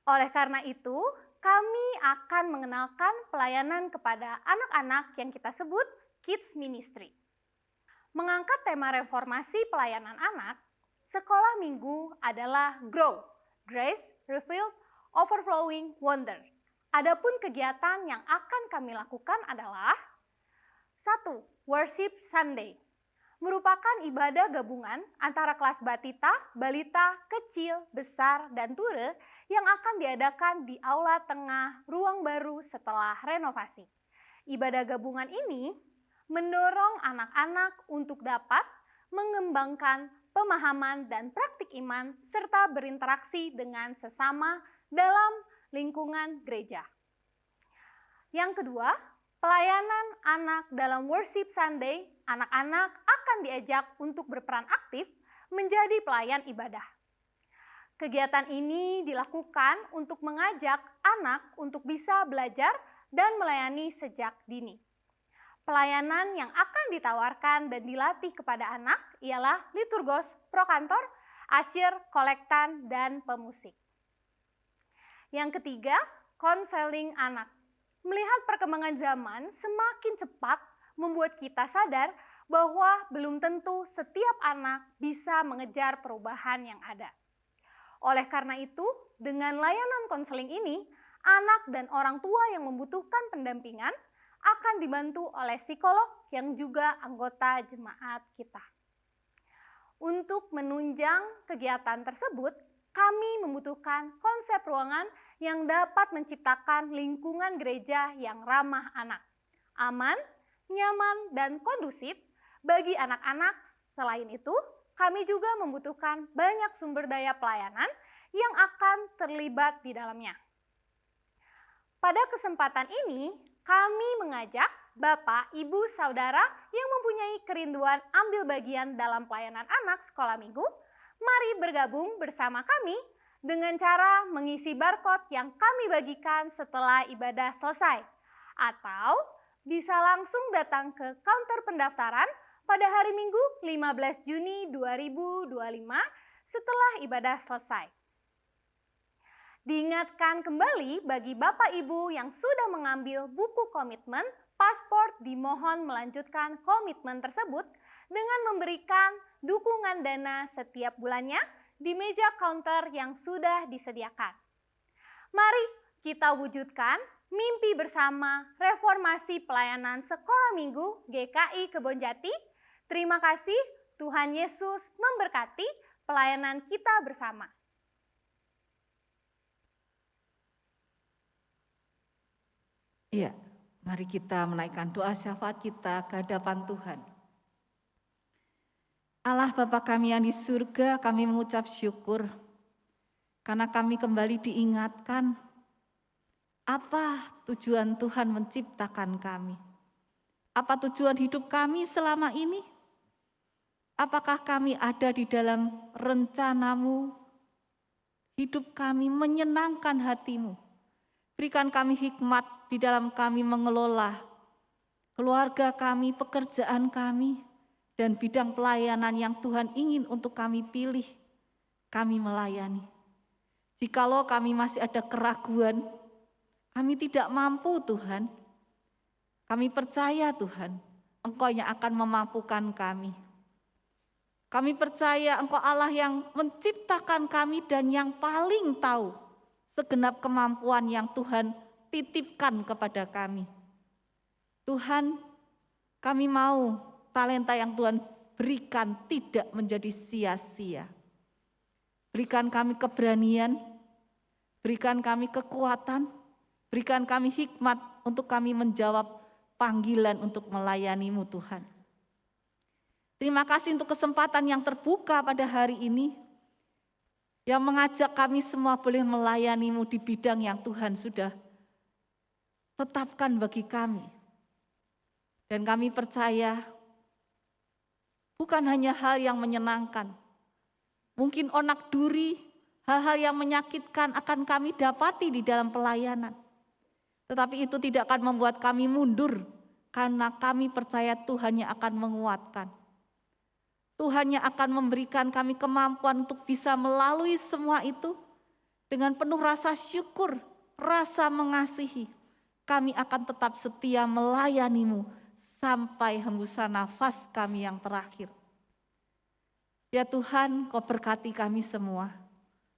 Oleh karena itu, kami akan mengenalkan pelayanan kepada anak-anak yang kita sebut Kids Ministry. Mengangkat tema reformasi pelayanan anak, sekolah minggu adalah Grow, Grace, Revealed, Overflowing Wonder. Adapun kegiatan yang akan kami lakukan adalah 1. Worship Sunday, merupakan ibadah gabungan antara kelas batita, balita, kecil, besar, dan ture yang akan diadakan di aula tengah ruang baru setelah renovasi. Ibadah gabungan ini mendorong anak-anak untuk dapat mengembangkan pemahaman dan praktik iman serta berinteraksi dengan sesama dalam lingkungan gereja. Yang kedua, pelayanan anak dalam Worship Sunday, anak-anak akan diajak untuk berperan aktif menjadi pelayan ibadah. Kegiatan ini dilakukan untuk mengajak anak untuk bisa belajar dan melayani sejak dini. Pelayanan yang akan ditawarkan dan dilatih kepada anak ialah liturgos, prokantor, asyir, kolektan, dan pemusik. Yang ketiga, konseling anak. Melihat perkembangan zaman semakin cepat membuat kita sadar bahwa belum tentu setiap anak bisa mengejar perubahan yang ada. Oleh karena itu, dengan layanan konseling ini, anak dan orang tua yang membutuhkan pendampingan akan dibantu oleh psikolog yang juga anggota jemaat kita. Untuk menunjang kegiatan tersebut, kami membutuhkan konsep ruangan yang dapat menciptakan lingkungan gereja yang ramah anak, aman, nyaman, dan kondusif bagi anak-anak. Selain itu, kami juga membutuhkan banyak sumber daya pelayanan yang akan terlibat di dalamnya. Pada kesempatan ini, kami mengajak Bapak, Ibu, Saudara yang mempunyai kerinduan ambil bagian dalam pelayanan anak sekolah minggu, mari bergabung bersama kami dengan cara mengisi barcode yang kami bagikan setelah ibadah selesai. Atau bisa langsung datang ke counter pendaftaran pada hari Minggu 15 Juni 2025 setelah ibadah selesai. Diingatkan kembali bagi Bapak Ibu yang sudah mengambil buku komitmen, paspor dimohon melanjutkan komitmen tersebut dengan memberikan dukungan dana setiap bulannya di meja counter yang sudah disediakan. Mari kita wujudkan mimpi bersama reformasi pelayanan sekolah minggu GKI Kebonjati. Terima kasih, Tuhan Yesus memberkati pelayanan kita bersama. Iya, mari kita menaikkan doa syafaat kita ke hadapan Tuhan. Allah Bapa kami yang di surga, kami mengucap syukur karena kami kembali diingatkan apa tujuan Tuhan menciptakan kami. Apa tujuan hidup kami selama ini? Apakah kami ada di dalam rencana-Mu? Hidup kami menyenangkan hati-Mu. Berikan kami hikmat di dalam kami mengelola keluarga kami, pekerjaan kami, dan bidang pelayanan yang Tuhan ingin untuk kami pilih, kami melayani. Jikalau kami masih ada keraguan, kami tidak mampu Tuhan, kami percaya Tuhan, Engkau yang akan memampukan kami. Kami percaya Engkau Allah yang menciptakan kami dan yang paling tahu segenap kemampuan yang Tuhan titipkan kepada kami. Tuhan, kami mau talenta yang Tuhan berikan tidak menjadi sia-sia. Berikan kami keberanian, berikan kami kekuatan, berikan kami hikmat untuk kami menjawab panggilan untuk melayani-Mu Tuhan. Terima kasih untuk kesempatan yang terbuka pada hari ini, yang mengajak kami semua boleh melayani-Mu di bidang yang Tuhan sudah tetapkan bagi kami. Dan kami percaya bukan hanya hal yang menyenangkan, mungkin onak duri, hal-hal yang menyakitkan akan kami dapati di dalam pelayanan. Tetapi itu tidak akan membuat kami mundur, karena kami percaya Tuhan yang akan menguatkan. Tuhan yang akan memberikan kami kemampuan untuk bisa melalui semua itu dengan penuh rasa syukur, rasa mengasihi. Kami akan tetap setia melayani-Mu sampai hembusan nafas kami yang terakhir. Ya Tuhan, Kau berkati kami semua.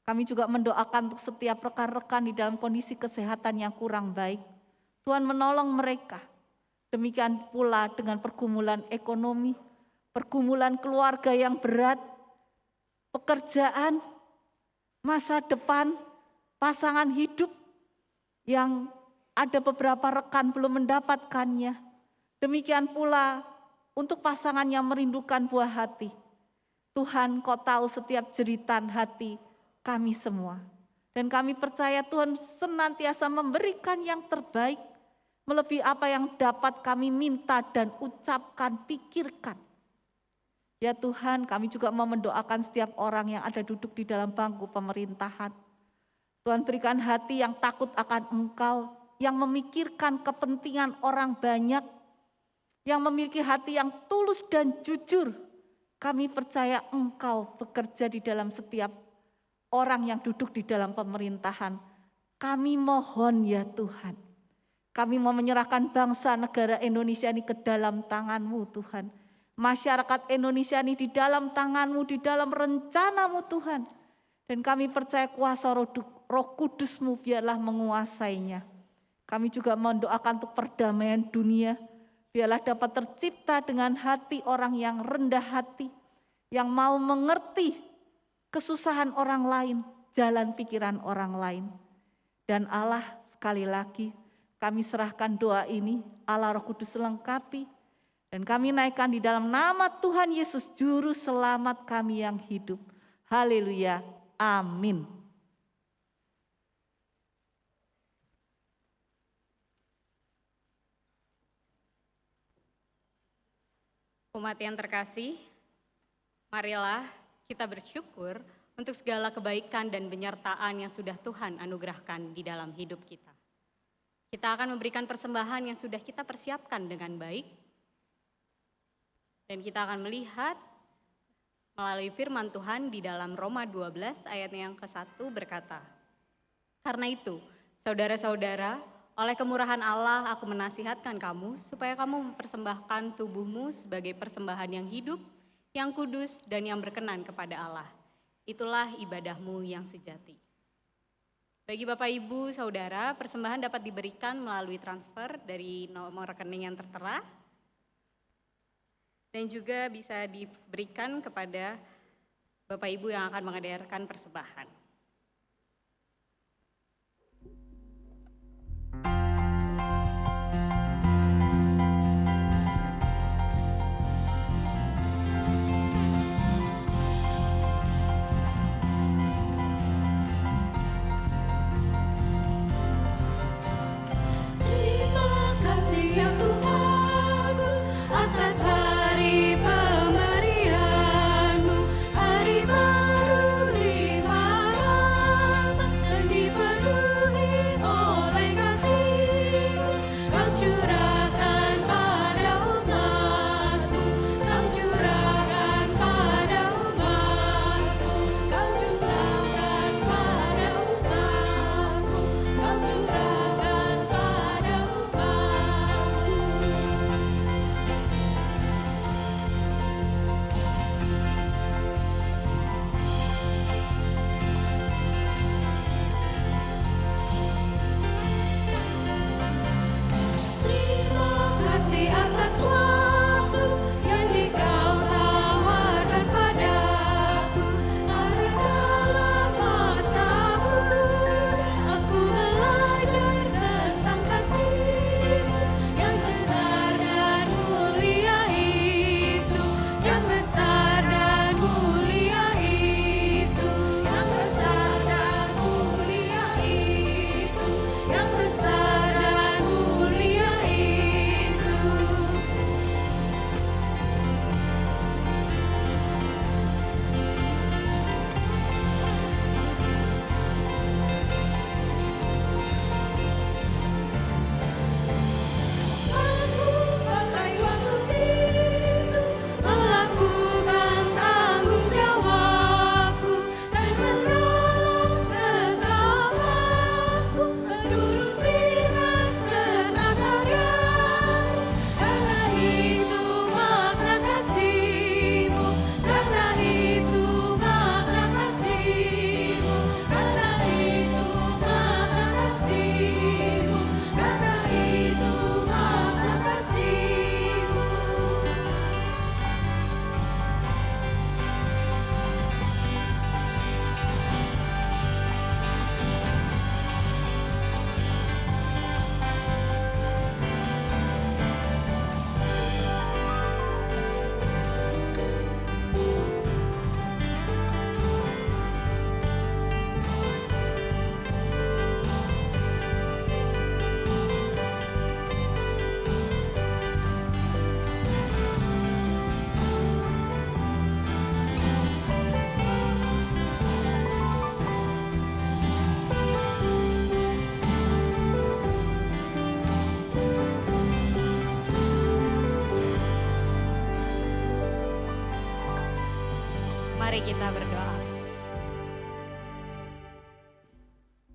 Kami juga mendoakan untuk setiap rekan-rekan di dalam kondisi kesehatan yang kurang baik. Tuhan menolong mereka. Demikian pula dengan pergumulan ekonomi, pergumulan keluarga yang berat, pekerjaan, masa depan, pasangan hidup yang ada beberapa rekan belum mendapatkannya. Demikian pula untuk pasangan yang merindukan buah hati. Tuhan, Kau tahu setiap jeritan hati kami semua. Dan kami percaya Tuhan senantiasa memberikan yang terbaik, melebihi apa yang dapat kami minta dan ucapkan, pikirkan. Ya Tuhan, kami juga mau mendoakan setiap orang yang ada duduk di dalam bangku pemerintahan. Tuhan berikan hati yang takut akan Engkau, yang memikirkan kepentingan orang banyak, yang memiliki hati yang tulus dan jujur. Kami percaya Engkau bekerja di dalam setiap orang yang duduk di dalam pemerintahan. Kami mohon ya Tuhan, kami mau menyerahkan bangsa negara Indonesia ini ke dalam tangan-Mu Tuhan. Masyarakat Indonesia ini di dalam tangan-Mu, di dalam rencana-Mu Tuhan. Dan kami percaya kuasa Roh Kudus-Mu biarlah menguasainya. Kami juga mendoakan untuk perdamaian dunia, biarlah dapat tercipta dengan hati orang yang rendah hati, yang mau mengerti kesusahan orang lain, jalan pikiran orang lain. Dan Allah, sekali lagi kami serahkan doa ini, Allah Roh Kudus lengkapi, dan kami naikkan di dalam nama Tuhan Yesus, Juru Selamat kami yang hidup. Haleluya, amin. Umat yang terkasih, marilah kita bersyukur untuk segala kebaikan dan penyertaan yang sudah Tuhan anugerahkan di dalam hidup kita. Kita akan memberikan persembahan yang sudah kita persiapkan dengan baik. Dan kita akan melihat melalui firman Tuhan di dalam Roma 12 ayat yang ke-1 berkata, "Karena itu, saudara-saudara, oleh kemurahan Allah aku menasihatkan kamu supaya kamu mempersembahkan tubuhmu sebagai persembahan yang hidup, yang kudus dan yang berkenan kepada Allah. Itulah ibadahmu yang sejati." Bagi Bapak Ibu Saudara, persembahan dapat diberikan melalui transfer dari nomor rekening yang tertera dan juga bisa diberikan kepada Bapak Ibu yang akan mengadakan persembahan. Mari kita berdoa.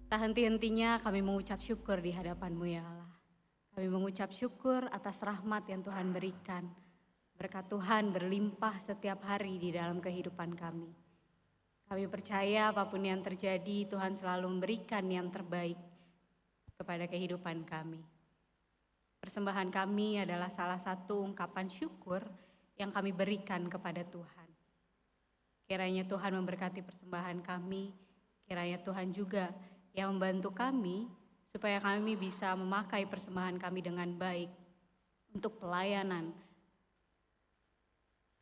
Tak henti-hentinya kami mengucap syukur di hadapan-Mu ya Allah. Kami mengucap syukur atas rahmat yang Tuhan berikan. Berkat Tuhan berlimpah setiap hari di dalam kehidupan kami. Kami percaya apapun yang terjadi, Tuhan selalu memberikan yang terbaik kepada kehidupan kami. Persembahan kami adalah salah satu ungkapan syukur yang kami berikan kepada Tuhan. Kiranya Tuhan memberkati persembahan kami, kiranya Tuhan juga yang membantu kami supaya kami bisa memakai persembahan kami dengan baik untuk pelayanan.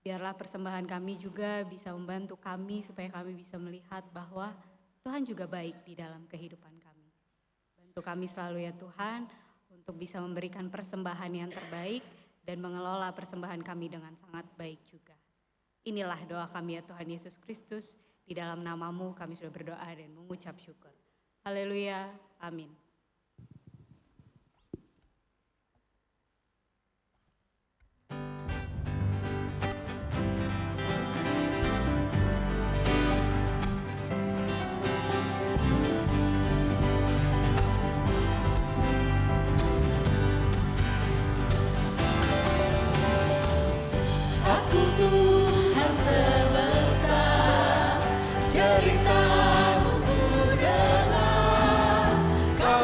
Biarlah persembahan kami juga bisa membantu kami supaya kami bisa melihat bahwa Tuhan juga baik di dalam kehidupan kami. Bantu kami selalu ya Tuhan untuk bisa memberikan persembahan yang terbaik dan mengelola persembahan kami dengan sangat baik juga. Inilah doa kami ya Tuhan Yesus Kristus, di dalam nama-Mu kami sudah berdoa dan mengucap syukur. Haleluya, amin. Aku Tuhan semesta, cerita-Mu ku dengar. Kau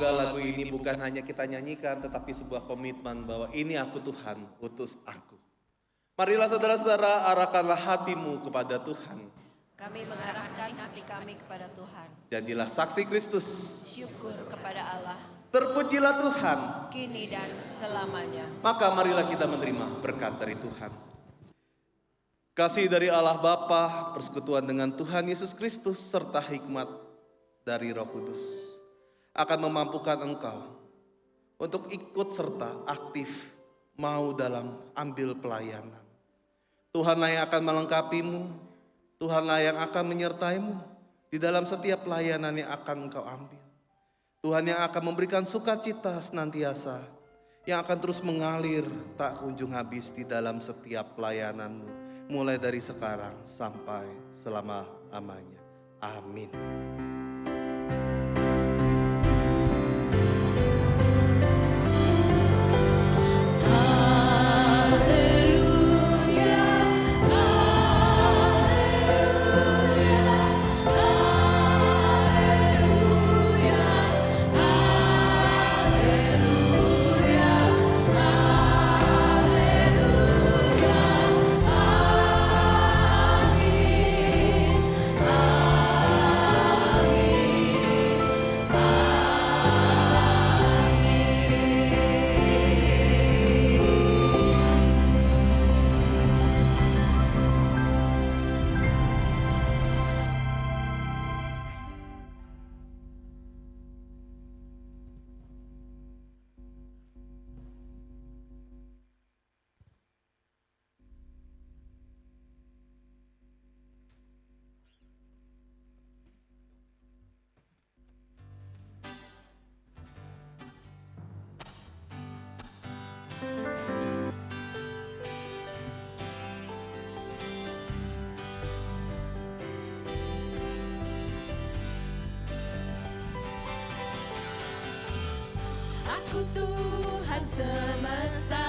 Semoga lagu ini bukan hanya kita nyanyikan, tetapi sebuah komitmen bahwa ini aku Tuhan, utus aku. Marilah saudara-saudara, arahkanlah hatimu kepada Tuhan. Kami mengarahkan hati kami kepada Tuhan. Jadilah saksi Kristus. Syukur kepada Allah. Terpujilah Tuhan. Kini dan selamanya. Maka marilah kita menerima berkat dari Tuhan. Kasih dari Allah Bapa, persekutuan dengan Tuhan Yesus Kristus, serta hikmat dari Roh Kudus akan memampukan engkau untuk ikut serta aktif mau dalam ambil pelayanan. Tuhanlah yang akan melengkapimu, Tuhanlah yang akan menyertaimu di dalam setiap pelayanan yang akan engkau ambil. Tuhan yang akan memberikan sukacita senantiasa, yang akan terus mengalir tak kunjung habis di dalam setiap pelayananmu, mulai dari sekarang sampai selama-lamanya. Amin. Aku Tuhan semesta.